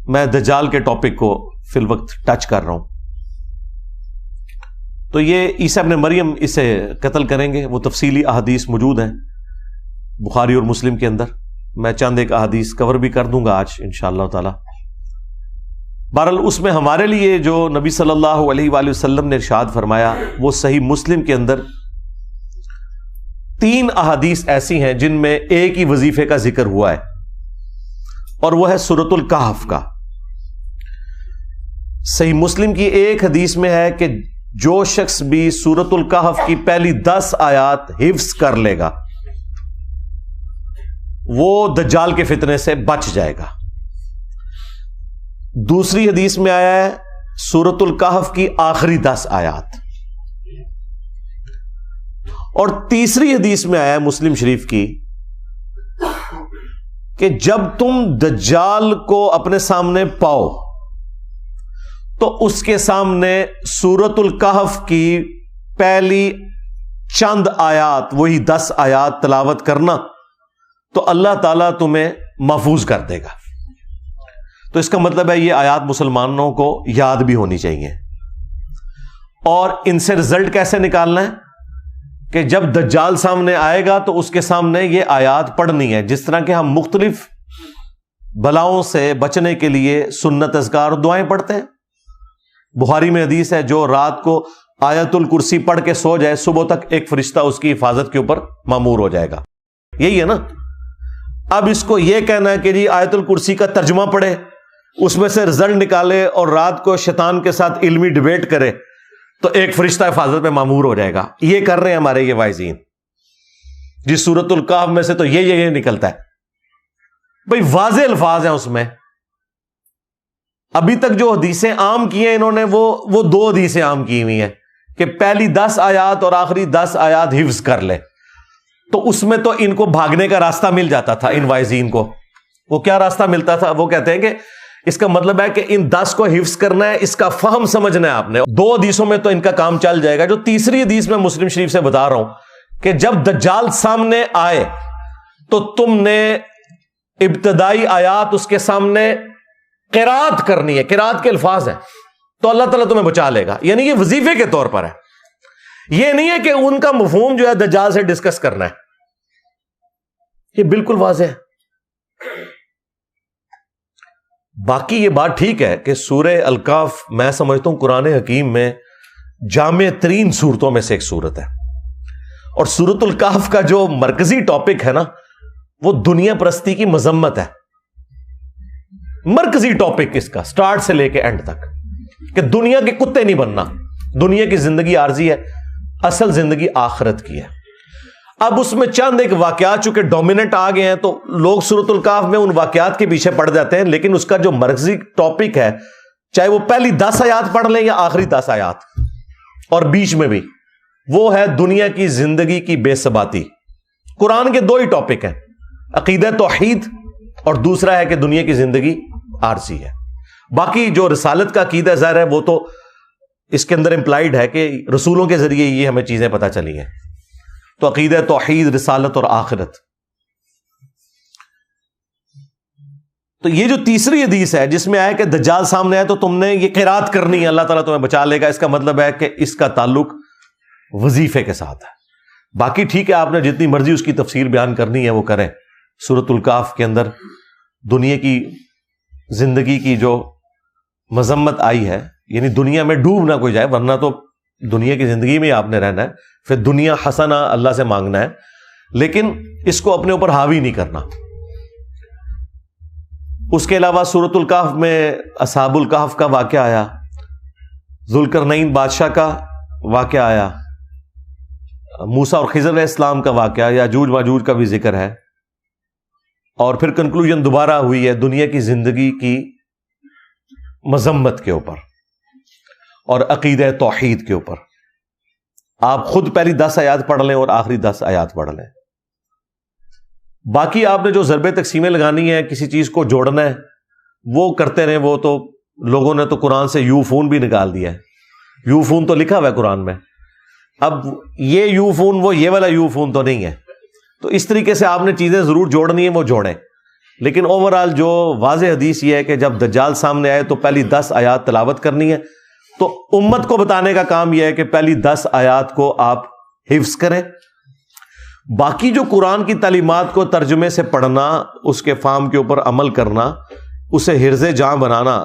میں دجال کے ٹاپک کو فی الوقت ٹچ کر رہا ہوں. تو یہ عیسیٰ ابن مریم اسے قتل کریں گے. وہ تفصیلی احادیث موجود ہیں بخاری اور مسلم کے اندر. میں چند ایک احادیث کور بھی کر دوں گا آج انشاءاللہ تعالی. بہرحال اس میں ہمارے لیے جو نبی صلی اللہ علیہ وآلہ وسلم نے ارشاد فرمایا وہ صحیح مسلم کے اندر 3 احادیث ایسی ہیں جن میں ایک ہی وظیفے کا ذکر ہوا ہے, اور وہ ہے سورۃ الکہف کا. صحیح مسلم کی ایک حدیث میں ہے کہ جو شخص بھی سورۃ الکہف کی پہلی 10 آیات حفظ کر لے گا وہ دجال کے فتنے سے بچ جائے گا. دوسری حدیث میں آیا ہے سورۃ الکہف کی آخری 10 آیات, اور تیسری حدیث میں آیا ہے مسلم شریف کی کہ جب تم دجال کو اپنے سامنے پاؤ تو اس کے سامنے سورۃ الکہف کی پہلی چند آیات, وہی 10 آیات تلاوت کرنا, تو اللہ تعالیٰ تمہیں محفوظ کر دے گا. تو اس کا مطلب ہے یہ آیات مسلمانوں کو یاد بھی ہونی چاہیے. اور ان سے رزلٹ کیسے نکالنا ہے کہ جب دجال سامنے آئے گا تو اس کے سامنے یہ آیات پڑھنی ہے, جس طرح کہ ہم مختلف بلاؤں سے بچنے کے لیے سنت اذکار اور دعائیں پڑھتے ہیں. بخاری میں حدیث ہے جو رات کو آیت الکرسی پڑھ کے سو جائے صبح تک ایک فرشتہ اس کی حفاظت کے اوپر مامور ہو جائے گا. یہی ہے نا. اب اس کو یہ کہنا ہے کہ جی آیت الکرسی کا ترجمہ پڑھے, اس میں سے رزلٹ نکالے اور رات کو شیطان کے ساتھ علمی ڈیبیٹ کرے تو ایک فرشتہ حفاظت میں مامور ہو جائے گا. یہ کر رہے ہیں ہمارے یہ وائزین جی. سورۃ الکہف میں سے تو یہ نکلتا ہے بھئی, واضح الفاظ ہیں اس میں. ابھی تک جو حدیثیں عام کی ہیں انہوں نے وہ 2 حدیثیں عام کی ہوئی ہیں کہ پہلی 10 آیات اور آخری 10 آیات حفظ کر لے. تو اس میں تو ان کو بھاگنے کا راستہ مل جاتا تھا ان وائزین کو. وہ کیا راستہ ملتا تھا؟ وہ کہتے ہیں کہ اس کا مطلب ہے کہ ان 10 کو حفظ کرنا ہے, اس کا فہم سمجھنا ہے آپ نے. 2 حدیثوں میں تو ان کا کام چل جائے گا. جو تیسری حدیث میں مسلم شریف سے بتا رہا ہوں کہ جب دجال سامنے آئے تو تم نے ابتدائی آیات اس کے سامنے قرات کرنی ہے. قرات کے الفاظ ہیں تو اللہ تعالیٰ تمہیں بچا لے گا. یعنی یہ وظیفے کے طور پر ہے, یہ نہیں ہے کہ ان کا مفہوم جو ہے دجال سے ڈسکس کرنا ہے. یہ بالکل واضح ہے. باقی یہ بات ٹھیک ہے کہ سورہ الکہف میں سمجھتا ہوں قرآن حکیم میں جامع ترین صورتوں میں سے ایک صورت ہے, اور سورۃ الکہف کا جو مرکزی ٹاپک ہے نا وہ دنیا پرستی کی مذمت ہے. مرکزی ٹاپک اس کا سٹارٹ سے لے کے اینڈ تک کہ دنیا کے کتے نہیں بننا, دنیا کی زندگی عارضی ہے, اصل زندگی آخرت کی ہے. اب اس میں چند ایک واقعات چونکہ ڈومیننٹ آ گئے ہیں تو لوگ سورۃ الکہف میں ان واقعات کے پیچھے پڑ جاتے ہیں, لیکن اس کا جو مرکزی ٹاپک ہے چاہے وہ پہلی 10 آیات پڑھ لیں یا آخری 10 آیات اور بیچ میں بھی, وہ ہے دنیا کی زندگی کی بے ثباتی. قرآن کے 2 ہی ٹاپک ہیں, عقیدہ توحید اور دوسرا ہے کہ دنیا کی زندگی عارضی ہے. باقی جو رسالت کا عقیدہ ظاہر ہے وہ تو اس کے اندر امپلائیڈ ہے کہ رسولوں کے ذریعے یہ ہمیں چیزیں پتہ چلی ہیں. تو عقیدہ توحید, رسالت اور آخرت. تو یہ جو تیسری حدیث ہے جس میں آیا کہ دجال سامنے آئے تو تم نے یہ قرات کرنی ہے, اللہ تعالیٰ تمہیں بچا لے گا, اس کا مطلب ہے کہ اس کا تعلق وظیفے کے ساتھ ہے. باقی ٹھیک ہے, آپ نے جتنی مرضی اس کی تفسیر بیان کرنی ہے وہ کریں. سورۃ الکہف کے اندر دنیا کی زندگی کی جو مذمت آئی ہے, یعنی دنیا میں ڈوب نہ کوئی جائے, ورنہ تو دنیا کی زندگی میں آپ نے رہنا ہے, پھر دنیا حسنہ اللہ سے مانگنا ہے, لیکن اس کو اپنے اوپر حاوی نہیں کرنا. اس کے علاوہ سورۃ الکہف میں اصحاب الکہف کا واقعہ آیا, ذوالقرنین بادشاہ کا واقعہ آیا, موسیٰ اور خضر علیہ السلام کا واقعہ, یاجوج ماجوج کا بھی ذکر ہے, اور پھر کنکلوژن دوبارہ ہوئی ہے دنیا کی زندگی کی مذمت کے اوپر اور عقیدہ توحید کے اوپر. آپ خود پہلی 10 آیات پڑھ لیں اور آخری 10 آیات پڑھ لیں. باقی آپ نے جو ضرب تقسیمیں لگانی ہے, کسی چیز کو جوڑنا ہے, وہ کرتے رہیں. وہ تو لوگوں نے تو قرآن سے یوفون بھی نکال دیا ہے. یوفون تو لکھا ہوا ہے قرآن میں, اب یہ یوفون وہ یہ والا یوفون تو نہیں ہے. تو اس طریقے سے آپ نے چیزیں ضرور جوڑنی ہیں, وہ جوڑیں. لیکن اوورآل جو واضح حدیث یہ ہے کہ جب دجال سامنے آئے تو پہلی 10 آیات تلاوت کرنی ہے. تو امت کو بتانے کا کام یہ ہے کہ پہلی 10 آیات کو آپ حفظ کریں. باقی جو قرآن کی تعلیمات کو ترجمے سے پڑھنا, اس کے فہم کے اوپر عمل کرنا, اسے حرز جاں بنانا,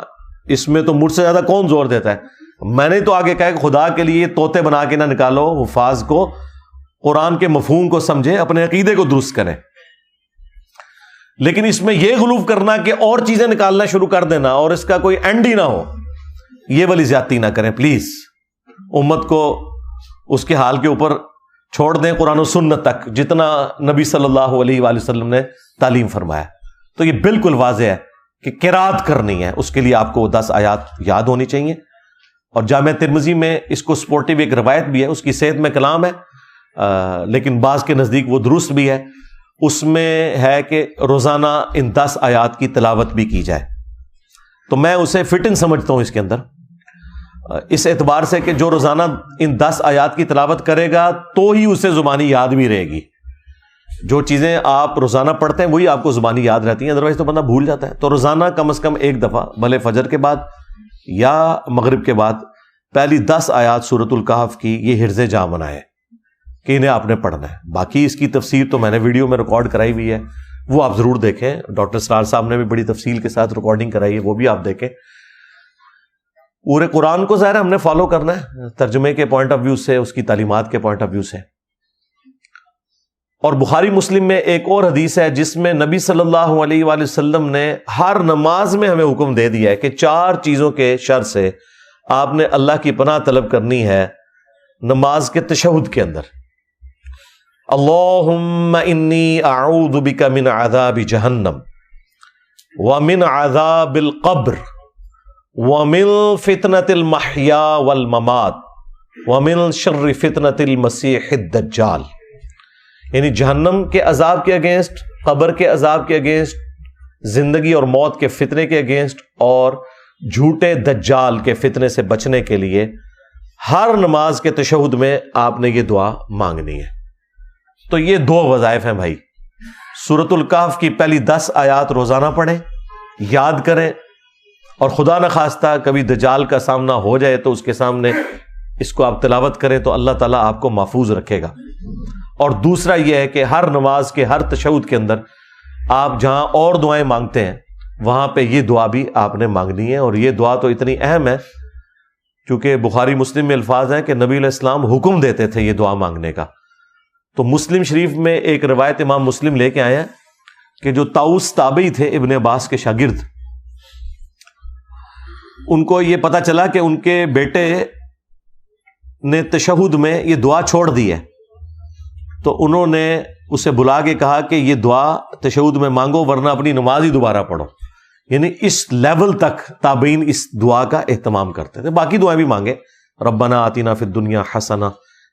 اس میں تو مجھ سے زیادہ کون زور دیتا ہے. میں نے تو آگے کہا کہ خدا کے لیے طوطے بنا کے نہ نکالو, حفاظ کو قرآن کے مفہوم کو سمجھیں, اپنے عقیدے کو درست کریں. لیکن اس میں یہ غلو کرنا کہ اور چیزیں نکالنا شروع کر دینا اور اس کا کوئی اینڈ ہی نہ ہو, یہ والی زیادتی نہ کریں پلیز. امت کو اس کے حال کے اوپر چھوڑ دیں قرآن و سنت تک, جتنا نبی صلی اللہ علیہ وآلہ وسلم نے تعلیم فرمایا. تو یہ بالکل واضح ہے کہ قرات کرنی ہے, اس کے لیے آپ کو 10 آیات یاد ہونی چاہیے. اور جامع ترمذی میں اس کو سپورٹیو ایک روایت بھی ہے, اس کی صحت میں کلام ہے, لیکن بعض کے نزدیک وہ درست بھی ہے. اس میں ہے کہ روزانہ ان 10 آیات کی تلاوت بھی کی جائے. تو میں اسے فٹ ان سمجھتا ہوں اس کے اندر, اس اعتبار سے کہ جو روزانہ ان 10 آیات کی تلاوت کرے گا تو ہی اسے زبانی یاد بھی رہے گی. جو چیزیں آپ روزانہ پڑھتے ہیں وہی آپ کو زبانی یاد رہتی ہیں, ادروائز تو بندہ بھول جاتا ہے. تو روزانہ کم از کم ایک دفعہ, بھلے فجر کے بعد یا مغرب کے بعد, پہلی 10 آیات سورۃ الکہف کی یہ حرز جاں بنائے کہ انہیں آپ نے پڑھنا ہے. باقی اس کی تفسیر تو میں نے ویڈیو میں ریکارڈ کرائی ہوئی ہے, وہ آپ ضرور دیکھیں. ڈاکٹر اسرار صاحب نے بھی بڑی تفصیل کے ساتھ ریکارڈنگ کرائی ہے, وہ بھی آپ دیکھیں. پورے قرآن کو ظاہر ہم نے فالو کرنا ہے ترجمے کے پوائنٹ آف ویو سے, اس کی تعلیمات کے پوائنٹ آف ویو سے. اور بخاری مسلم میں ایک اور حدیث ہے جس میں نبی صلی اللہ علیہ وآلہ وسلم نے ہر نماز میں ہمیں حکم دے دیا ہے کہ 4 چیزوں کے شر سے آپ نے اللہ کی پناہ طلب کرنی ہے نماز کے تشہد کے اندر. اللہم انی اعوذ بک من عذاب جہنم ومن عذاب القبر ومن فتنة المحیا والممات ومن شر فتنة المسیح الدجال. یعنی جہنم کے عذاب کے اگینسٹ, قبر کے عذاب کے اگینسٹ, زندگی اور موت کے فتنے کے اگینسٹ, اور جھوٹے دجال کے فتنے سے بچنے کے لیے ہر نماز کے تشہد میں آپ نے یہ دعا مانگنی ہے. تو یہ 2 وظائف ہیں بھائی. سورۃ الکہف کی پہلی 10 آیات روزانہ پڑھیں, یاد کریں, اور خدا نہ خواستہ کبھی دجال کا سامنا ہو جائے تو اس کے سامنے اس کو آپ تلاوت کریں تو اللہ تعالیٰ آپ کو محفوظ رکھے گا. اور دوسرا یہ ہے کہ ہر نماز کے ہر تشہد کے اندر آپ جہاں اور دعائیں مانگتے ہیں وہاں پہ یہ دعا بھی آپ نے مانگنی ہے. اور یہ دعا تو اتنی اہم ہے کیونکہ بخاری مسلم میں الفاظ ہیں کہ نبی علیہ السلام حکم دیتے تھے یہ دعا مانگنے کا تو مسلم شریف میں ایک روایت امام مسلم لے کے آیا کہ جو طاؤس تابعی تھے ابن عباس کے شاگرد، ان کو یہ پتا چلا کہ ان کے بیٹے نے تشہد میں یہ دعا چھوڑ دی ہے، تو انہوں نے اسے بلا کے کہا کہ یہ دعا تشہد میں مانگو ورنہ اپنی نماز ہی دوبارہ پڑھو. یعنی اس لیول تک تابعین اس دعا کا اہتمام کرتے تھے. باقی دعائیں بھی مانگے، ربنا آتنا فی الدنیا حسنہ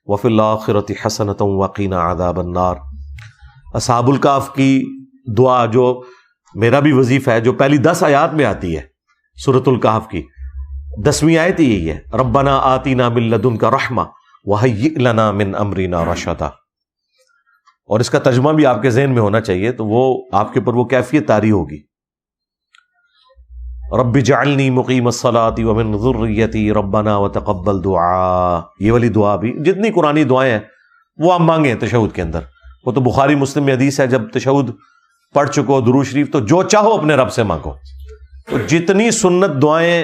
وفی الآخرۃ حسنۃ وقنا عذاب النار. اصحاب الکہف کی دعا جو میرا بھی وظیفہ ہے، جو پہلی 10 آیات میں آتی ہے سورۃ الکہف کی 10ویں آیت یہی ہے، ربنا آتنا من لدنک رحمہ وہیئ لنا من امرنا رشدا. اور اس کا ترجمہ بھی آپ کے ذہن میں ہونا چاہیے، تو وہ آپ کے اوپر وہ کیفیت طاری ہوگی. رب اجعلنی مقیم الصلاۃ ومن ذریتی ربنا وتقبل دعاء. یہ والی دعا بھی، جتنی قرآنی دعائیں ہیں وہ آپ مانگیں تشہد کے اندر. وہ تو بخاری مسلم میں حدیث ہے، جب تشہد پڑھ چکو درود شریف تو جو چاہو اپنے رب سے مانگو. تو جتنی سنت دعائیں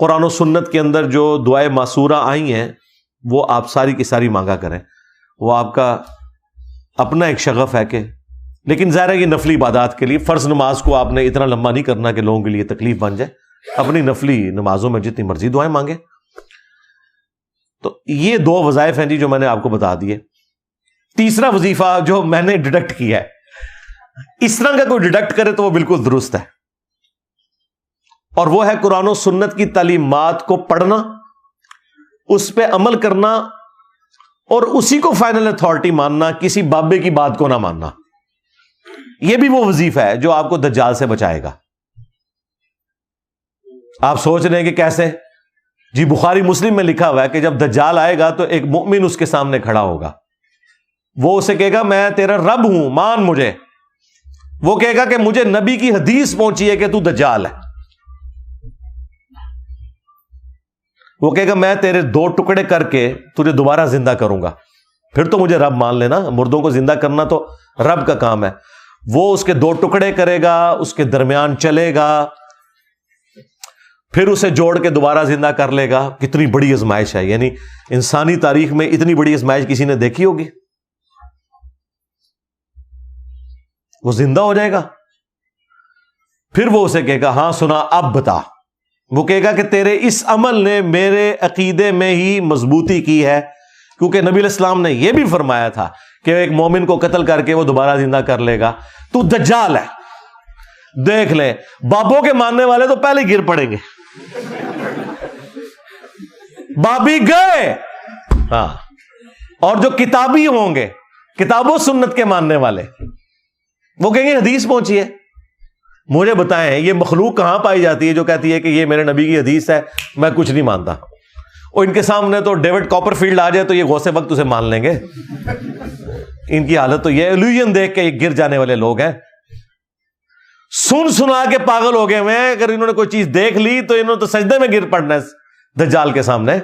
قرآن و سنت کے اندر جو دعائیں معصورہ آئی ہیں وہ آپ ساری کی ساری مانگا کریں. وہ آپ کا اپنا ایک شغف ہے کہ، لیکن ظاہر ہے کہ نفلی عبادات کے لیے فرض نماز کو آپ نے اتنا لمبا نہیں کرنا کہ لوگوں کے لیے تکلیف بن جائے. اپنی نفلی نمازوں میں جتنی مرضی دعائیں مانگے. تو یہ 2 وظائف ہیں جی جو میں نے آپ کو بتا دیے. تیسرا وظیفہ جو میں نے ڈیڈکٹ کیا ہے، اس طرح کا کوئی ڈیڈکٹ کرے تو وہ بالکل درست ہے، اور وہ ہے قرآن و سنت کی تعلیمات کو پڑھنا، اس پہ عمل کرنا، اور اسی کو فائنل اتھارٹی ماننا، کسی بابے کی بات کو نہ ماننا. یہ بھی وہ وظیفہ ہے جو آپ کو دجال سے بچائے گا. آپ سوچ رہے ہیں کہ کیسے؟ جی بخاری مسلم میں لکھا ہوا ہے کہ جب دجال آئے گا تو ایک مومن اس کے سامنے کھڑا ہوگا. وہ اسے کہے گا میں تیرا رب ہوں، مان مجھے. وہ کہے گا کہ مجھے نبی کی حدیث پہنچی ہے کہ تو دجال ہے. وہ کہے گا میں تیرے 2 ٹکڑے کر کے تجھے دوبارہ زندہ کروں گا. پھر تو مجھے رب مان لینا، مردوں کو زندہ کرنا تو رب کا کام ہے. وہ اس کے 2 ٹکڑے کرے گا، اس کے درمیان چلے گا، پھر اسے جوڑ کے دوبارہ زندہ کر لے گا. کتنی بڑی آزمائش ہے، یعنی انسانی تاریخ میں اتنی بڑی آزمائش کسی نے دیکھی ہوگی؟ وہ زندہ ہو جائے گا. پھر وہ اسے کہے گا ہاں سنا اب بتا. وہ کہے گا کہ تیرے اس عمل نے میرے عقیدے میں ہی مضبوطی کی ہے، کیونکہ نبی علیہ السلام نے یہ بھی فرمایا تھا کہ ایک مومن کو قتل کر کے وہ دوبارہ زندہ کر لے گا. تو دجال ہے. دیکھ لیں بابوں کے ماننے والے تو پہلے گر پڑیں گے. بابی گئے. ہاں، اور جو کتابی ہوں گے، کتاب و سنت کے ماننے والے، وہ کہیں گے حدیث پہنچی ہے. مجھے بتائیں یہ مخلوق کہاں پائی جاتی ہے جو کہتی ہے کہ یہ میرے نبی کی حدیث ہے، میں کچھ نہیں مانتا. اور ان کے سامنے تو ڈیوڈ کاپر فیلڈ آ جائے تو یہ غوث وقت اسے مان لیں گے. ان کی حالت تو یہ الوژن دیکھ کے گر جانے والے لوگ ہیں. سن سنا کے پاگل ہو گئے ہوئے ہیں. اگر انہوں نے کوئی چیز دیکھ لی تو انہوں نے تو سجدے میں گر پڑنا ہے دجال کے سامنے.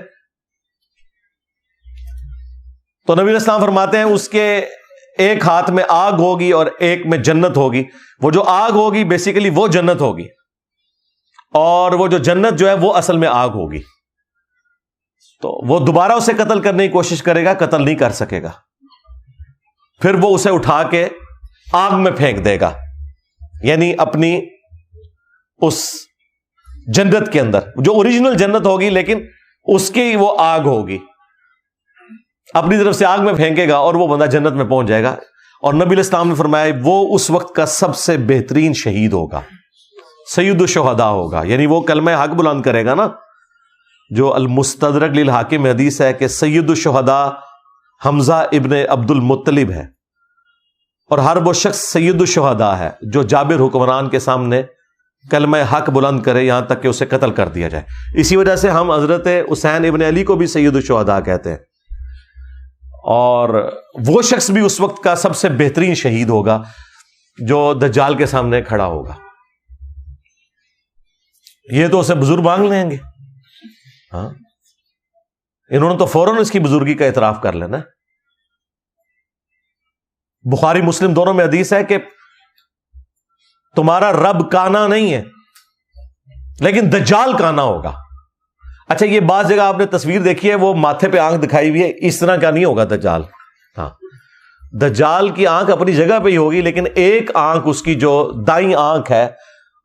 تو نبی علیہ السلام فرماتے ہیں اس کے ایک ہاتھ میں آگ ہوگی اور ایک میں جنت ہوگی. وہ جو آگ ہوگی بیسیکلی وہ جنت ہوگی، اور وہ جو جنت جو ہے وہ اصل میں آگ ہوگی. تو وہ دوبارہ اسے قتل کرنے کی کوشش کرے گا، قتل نہیں کر سکے گا. پھر وہ اسے اٹھا کے آگ میں پھینک دے گا، یعنی اپنی اس جنت کے اندر جو اوریجنل جنت ہوگی لیکن اس کی وہ آگ ہوگی، اپنی طرف سے آگ میں پھینکے گا اور وہ بندہ جنت میں پہنچ جائے گا. اور نبی علیہ السلام نے فرمایا وہ اس وقت کا سب سے بہترین شہید ہوگا، سید الشہداء ہوگا. یعنی وہ کلمہ حق بلند کرے گا نا، جو المستدرک للحاکم میں حدیث ہے کہ سید الشہداء حمزہ ابن عبد المطلب ہے، اور ہر وہ شخص سید الشہداء ہے جو جابر حکمران کے سامنے کلمہ حق بلند کرے یہاں تک کہ اسے قتل کر دیا جائے. اسی وجہ سے ہم حضرت حسین ابن علی کو بھی سید الشہداء کہتے ہیں. اور وہ شخص بھی اس وقت کا سب سے بہترین شہید ہوگا جو دجال کے سامنے کھڑا ہوگا. یہ تو اسے بزرگ مانگ لیں گے. ہاں، انہوں نے تو فوراً اس کی بزرگی کا اعتراف کر لینا. بخاری مسلم دونوں میں حدیث ہے کہ تمہارا رب کانا نہیں ہے لیکن دجال کانا ہوگا. اچھا، یہ بعض جگہ آپ نے تصویر دیکھی ہے وہ ماتھے پہ آنکھ دکھائی ہوئی ہے، اس طرح کا نہیں ہوگا دجال. ہاں، دجال کی آنکھ اپنی جگہ پہ ہی ہوگی، لیکن ایک آنکھ اس کی جو دائیں آنکھ ہے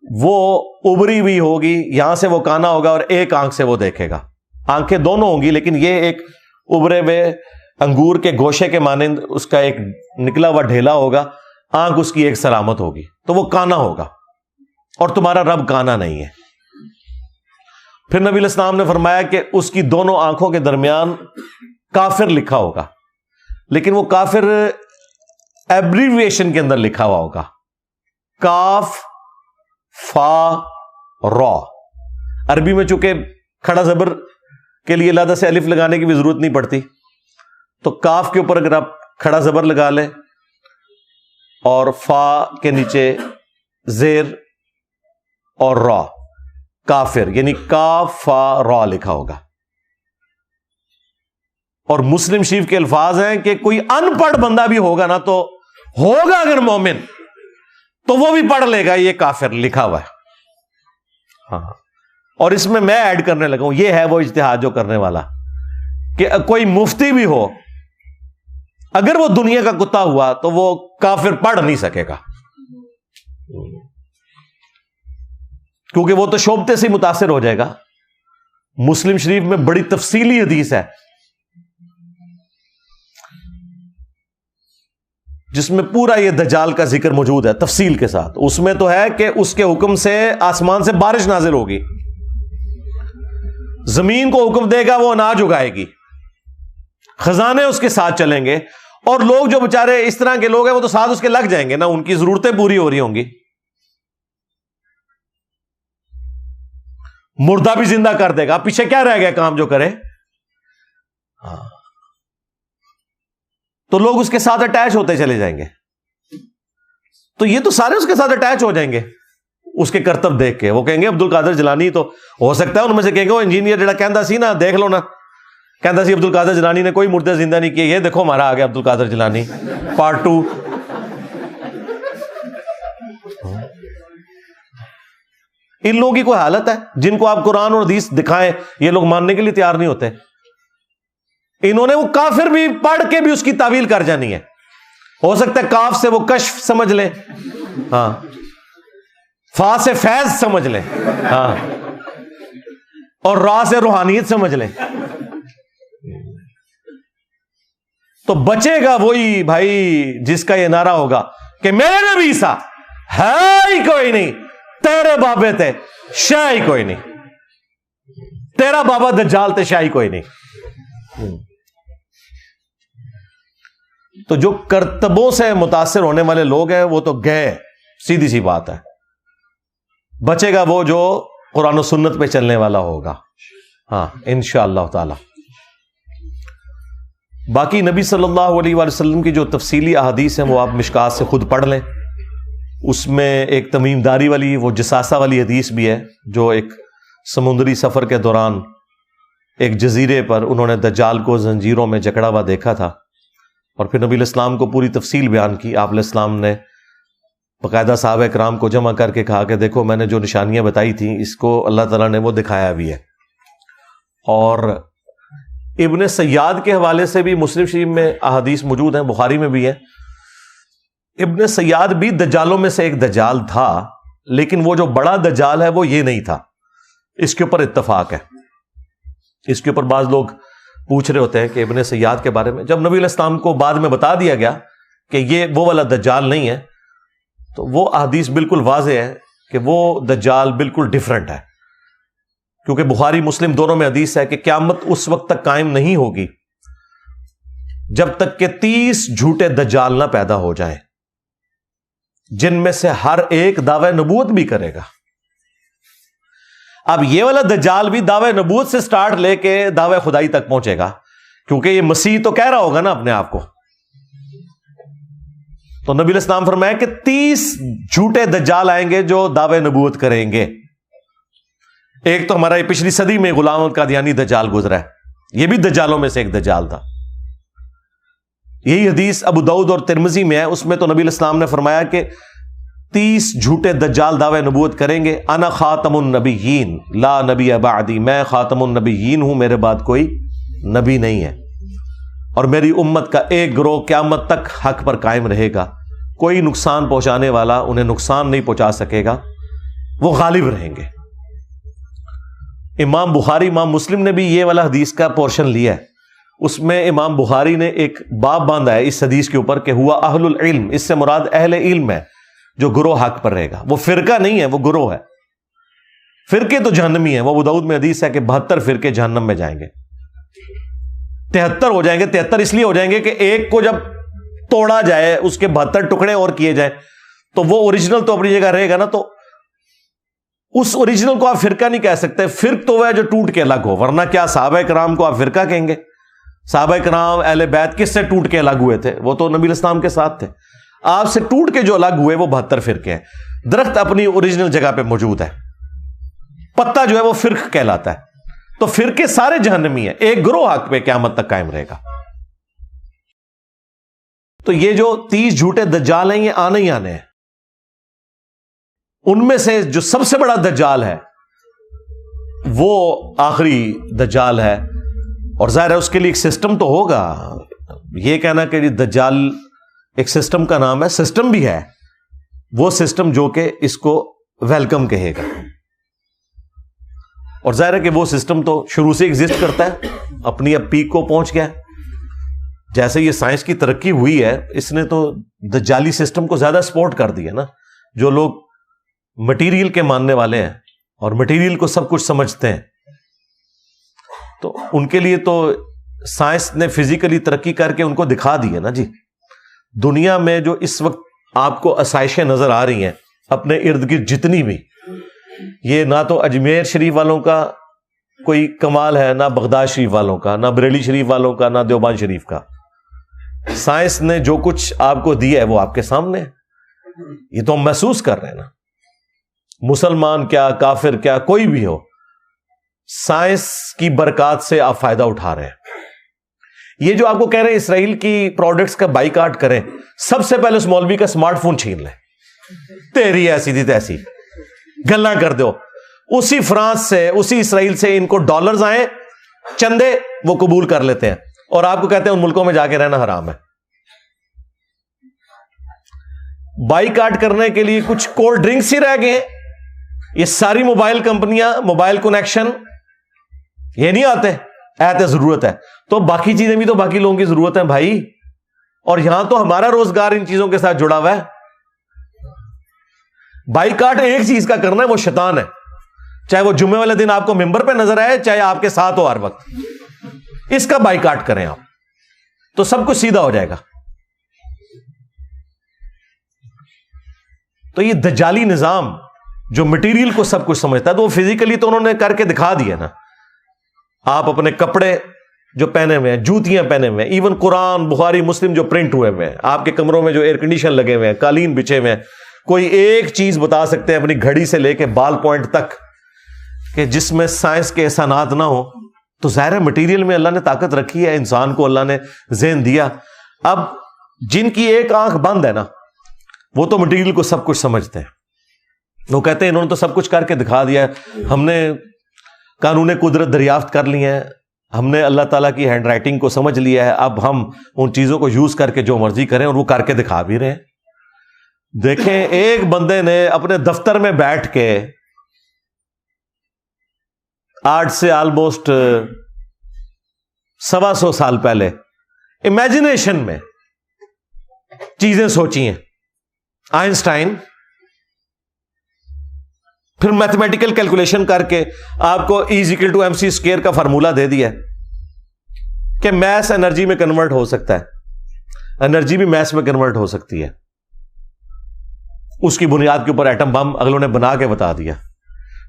وہ ابری ہوئی ہوگی، یہاں سے وہ کانا ہوگا اور ایک آنکھ سے وہ دیکھے گا. آنکھیں دونوں ہوں گی لیکن یہ ایک ابرے ہوئے انگور کے گوشے کے مانند اس کا ایک نکلا ہوا ڈھیلا ہوگا، آنکھ اس کی ایک سلامت ہوگی، تو وہ کانا ہوگا اور تمہارا رب کانا نہیں ہے. پھر نبی علیہ السلام نے فرمایا کہ اس کی دونوں آنکھوں کے درمیان کافر لکھا ہوگا، لیکن وہ کافر ایبریویشن کے اندر لکھا ہوا ہوگا، کاف فا را. عربی میں چونکہ کھڑا زبر کے لیے علیحدہ سے الف لگانے کی بھی ضرورت نہیں پڑتی، تو کاف کے اوپر اگر آپ کھڑا زبر لگا لیں اور فا کے نیچے زیر اور را، کافر، یعنی کاف فا را لکھا ہوگا. اور مسلم شریف کے الفاظ ہیں کہ کوئی ان پڑھ بندہ بھی ہوگا نا، تو ہوگا اگر مومن تو وہ بھی پڑھ لے گا یہ کافر لکھا ہوا ہے. ہاں، اور اس میں ایڈ کرنے لگا ہوں، یہ ہے وہ اجتہاد جو کرنے والا کہ کوئی مفتی بھی ہو، اگر وہ دنیا کا کتا ہوا تو وہ کافر پڑھ نہیں سکے گا، کیونکہ وہ تو شوبتے سے متاثر ہو جائے گا. مسلم شریف میں بڑی تفصیلی حدیث ہے جس میں پورا یہ دجال کا ذکر موجود ہے تفصیل کے ساتھ. اس میں تو ہے کہ اس کے حکم سے آسمان سے بارش نازل ہوگی، زمین کو حکم دے گا وہ اناج اگائے گی، خزانے اس کے ساتھ چلیں گے، اور لوگ جو بےچارے اس طرح کے لوگ ہیں وہ تو ساتھ اس کے لگ جائیں گے نا، ان کی ضرورتیں پوری ہو رہی ہوں گی. مردہ بھی زندہ کر دے گا، پیچھے کیا رہ گیا کام جو کرے. تو لوگ اس کے ساتھ اٹیچ ہوتے چلے جائیں گے، تو یہ تو سارے اس کے ساتھ اٹیچ ہو جائیں گے اس کے کرتب دیکھ کے. وہ کہیں گے عبد القادر جیلانی، تو ہو سکتا ہے ان میں سے کہیں گے وہ انجینئر جڑا کہندا سی نا، دیکھ لو نا، کہندا سی عبد القادر جیلانی نے کوئی مردے زندہ نہیں کیے، یہ دیکھو ہمارا آ گیا عبد القادر جیلانی پارٹ 2. ان لوگوں کی کوئی حالت ہے جن کو آپ قرآن اور حدیث دکھائیں یہ لوگ ماننے کے لیے تیار نہیں ہوتے. انہوں نے وہ کافر بھی پڑھ کے بھی اس کی تعویل کر جانی ہے. ہو سکتا ہے کاف سے وہ کشف سمجھ لیں، ہاں، فا سے فیض سمجھ لیں، ہاں، اور را سے روحانیت سمجھ لیں. تو بچے گا وہی بھائی جس کا یہ نعرہ ہوگا کہ میرے نبی عیسیٰ ہے ہی کوئی نہیں، تیرے بابے تے شاہ ہی کوئی نہیں، تیرا بابا دجال تے شاہ ہی کوئی نہیں. تو جو کرتبوں سے متاثر ہونے والے لوگ ہیں وہ تو گئے، سیدھی سی بات ہے. بچے گا وہ جو قرآن و سنت پہ چلنے والا ہوگا، ہاں انشاءاللہ تعالی. باقی نبی صلی اللہ علیہ وآلہ وسلم کی جو تفصیلی احادیث ہیں وہ آپ مشکات سے خود پڑھ لیں. اس میں ایک تمیم داری والی وہ جساسہ والی حدیث بھی ہے، جو ایک سمندری سفر کے دوران ایک جزیرے پر انہوں نے دجال کو زنجیروں میں جکڑا ہوا دیکھا تھا، اور پھر نبی علیہ السلام کو پوری تفصیل بیان کی. آپ علیہ السلام نے باقاعدہ صحابہ کرام کو جمع کر کے کہا کہ دیکھو میں نے جو نشانیاں بتائی تھیں اس کو اللہ تعالیٰ نے وہ دکھایا بھی ہے. اور ابن سیاد کے حوالے سے بھی مسلم شریف میں احادیث موجود ہیں، بخاری میں بھی ہے. ابن سیاد بھی دجالوں میں سے ایک دجال تھا، لیکن وہ جو بڑا دجال ہے وہ یہ نہیں تھا. اس کے اوپر اتفاق ہے. اس کے اوپر بعض لوگ پوچھ رہے ہوتے ہیں کہ ابن سیاد کے بارے میں، جب نبی علیہ السلام کو بعد میں بتا دیا گیا کہ یہ وہ والا دجال نہیں ہے، تو وہ احادیث بالکل واضح ہے کہ وہ دجال بالکل ڈیفرنٹ ہے. کیونکہ بخاری مسلم دونوں میں حدیث ہے کہ قیامت اس وقت تک قائم نہیں ہوگی جب تک کہ 30 جھوٹے دجال نہ پیدا ہو جائیں، جن میں سے ہر ایک دعوی نبوت بھی کرے گا. اب یہ والا دجال بھی دعوی نبوت سے سٹارٹ لے کے دعوی خدائی تک پہنچے گا، کیونکہ یہ مسیح تو کہہ رہا ہوگا نا اپنے آپ کو. تو نبی علیہ السلام فرمایا کہ 30 جھوٹے دجال آئیں گے جو دعوی نبوت کریں گے. ایک تو ہمارا یہ پچھلی صدی میں غلام القادیانی دجال گزرا ہے، یہ بھی دجالوں میں سے ایک دجال تھا. یہی حدیث ابو داؤد اور ترمذی میں ہے. اس میں تو نبی علیہ السلام نے فرمایا کہ 30 جھوٹے دجال دعوی نبوت کریں گے. انا خاتم النبیین لا نبی بعدی، میں خاتم النبیین ہوں، میرے بعد کوئی نبی نہیں ہے. اور میری امت کا ایک گروہ قیامت تک حق پر قائم رہے گا، کوئی نقصان پہنچانے والا انہیں نقصان نہیں پہنچا سکے گا، وہ غالب رہیں گے۔ امام بخاری، امام مسلم نے بھی یہ والا حدیث کا پورشن لیا ہے، اس میں امام بخاری نے ایک باب باندھا ہے اس حدیث کے اوپر کہ ہوا اہل العلم، اس سے مراد اہل علم ہے جو گروہ حق پر رہے گا، وہ فرقہ نہیں ہے، وہ گروہ ہے۔ فرقے تو جہنمی ہیں، وہ ابو داؤد میں حدیث ہے کہ 72 فرقے جہنم میں جائیں گے، 73 ہو جائیں گے۔ 73 اس لیے ہو جائیں گے کہ ایک کو جب توڑا جائے، اس کے 72 ٹکڑے اور کیے جائیں تو وہ اوریجنل تو اپنی جگہ رہے گا نا، تو اس اوریجنل کو آپ فرقہ نہیں کہہ سکتے، فرق تو وہ ہے جو ٹوٹ کے الگ ہو، ورنہ کیا صحابہ کرام کو آپ فرقہ کہیں گے؟ صحابہ کرام اہل بیت کس سے ٹوٹ کے الگ ہوئے تھے؟ وہ تو نبی اسلام کے ساتھ تھے۔ آپ سے ٹوٹ کے جو الگ ہوئے وہ 72 فرقے ہیں۔ درخت اپنی اوریجنل جگہ پہ موجود ہے، پتا جو ہے وہ فرق کہلاتا ہے۔ تو فرقے سارے جہنمی ہیں، ایک گروہ حق پہ قیامت تک قائم رہے گا۔ تو یہ جو 30 جھوٹے دجال ہیں، یہ آنے ہی آنے ہیں۔ ان میں سے جو سب سے بڑا دجال ہے وہ آخری دجال ہے، اور ظاہر ہے اس کے لیے ایک سسٹم تو ہوگا۔ یہ کہنا کہ دجال ایک سسٹم کا نام ہے، سسٹم بھی ہے، وہ سسٹم جو کہ اس کو ویلکم کہے گا، اور ظاہر ہے کہ وہ سسٹم تو شروع سے ایگزسٹ کرتا ہے، اپنی اب پیک کو پہنچ گیا ہے۔ جیسے یہ سائنس کی ترقی ہوئی ہے، اس نے تو دجالی سسٹم کو زیادہ سپورٹ کر دیا نا۔ جو لوگ مٹیریل کے ماننے والے ہیں اور مٹیریل کو سب کچھ سمجھتے ہیں، تو ان کے لیے تو سائنس نے فزیکلی ترقی کر کے ان کو دکھا دی ہے نا جی۔ دنیا میں جو اس وقت آپ کو آسائشیں نظر آ رہی ہیں اپنے ارد گرد جتنی بھی، یہ نہ تو اجمیر شریف والوں کا کوئی کمال ہے، نہ بغداد شریف والوں کا، نہ بریلی شریف والوں کا، نہ دیوبند شریف کا۔ سائنس نے جو کچھ آپ کو دیا ہے وہ آپ کے سامنے ہے، یہ تو ہم محسوس کر رہے ہیں نا۔ مسلمان کیا، کافر کیا، کوئی بھی ہو، سائنس کی برکات سے آپ فائدہ اٹھا رہے ہیں۔ یہ جو آپ کو کہہ رہے ہیں اسرائیل کی پروڈکٹس کا بائیکاٹ کریں، سب سے پہلے اس مولوی کا اسمارٹ فون چھین لیں، تیری ایسی تھی تیسی گلاں کر دو۔ اسی فرانس سے، اسی اسرائیل سے ان کو ڈالرز آئیں، چندے وہ قبول کر لیتے ہیں، اور آپ کو کہتے ہیں ان ملکوں میں جا کے رہنا حرام ہے۔ بائیکاٹ کرنے کے لیے کچھ کولڈ ڈرنکس ہی رہ گئے ہیں، یہ ساری موبائل کمپنیاں، موبائل کنیکشن یہ نہیں آتے، ایت ضرورت ہے، تو باقی چیزیں بھی تو باقی لوگوں کی ضرورت ہے بھائی، اور یہاں تو ہمارا روزگار ان چیزوں کے ساتھ جڑا ہوا ہے۔ بائیکاٹ ایک چیز کا کرنا ہے، وہ شیطان ہے، چاہے وہ جمعے والے دن آپ کو ممبر پہ نظر آئے، چاہے آپ کے ساتھ ہو ہر وقت، اس کا بائیکاٹ کریں آپ، تو سب کچھ سیدھا ہو جائے گا۔ تو یہ دجالی نظام جو مٹیریل کو سب کچھ سمجھتا ہے، تو وہ فزیکلی تو انہوں نے کر کے دکھا دیا نا۔ آپ اپنے کپڑے جو پہنے ہوئے ہیں، جوتیاں پہنے ہوئے ہیں، ایون قرآن، بخاری، مسلم جو پرنٹ ہوئے ہوئے ہیں، آپ کے کمروں میں جو ایئر کنڈیشن لگے ہوئے ہیں، قالین بچھے ہوئے ہیں، کوئی ایک چیز بتا سکتے ہیں اپنی گھڑی سے لے کے بال پوائنٹ تک کہ جس میں سائنس کے احسانات نہ ہو؟ تو ظاہر ہے مٹیریل میں اللہ نے طاقت رکھی ہے، انسان کو اللہ نے ذہن دیا۔ اب جن کی ایک آنکھ بند ہے نا، وہ تو مٹیریل کو سب کچھ سمجھتے ہیں، وہ کہتے ہیں انہوں نے تو سب کچھ کر کے دکھا دیا ہے، ہم نے قانون قدرت دریافت کر لی ہے، ہم نے اللہ تعالیٰ کی ہینڈ رائٹنگ کو سمجھ لیا ہے، اب ہم ان چیزوں کو یوز کر کے جو مرضی کریں، اور وہ کر کے دکھا بھی رہے ہیں۔ دیکھیں، ایک بندے نے اپنے دفتر میں بیٹھ کے آج سے آلموسٹ 125 سال پہلے امیجنیشن میں چیزیں سوچی ہیں، آئنسٹائن، پھر میتھمیٹیکل کیلکولیشن کر کے آپ کو E=mc² کا فارمولا دے دیا کہ میس انرجی میں کنورٹ ہو سکتا ہے، انرجی بھی میس میں کنورٹ ہو سکتی ہے۔ اس کی بنیاد کے اوپر ایٹم بم اگلوں نے بنا کے بتا دیا۔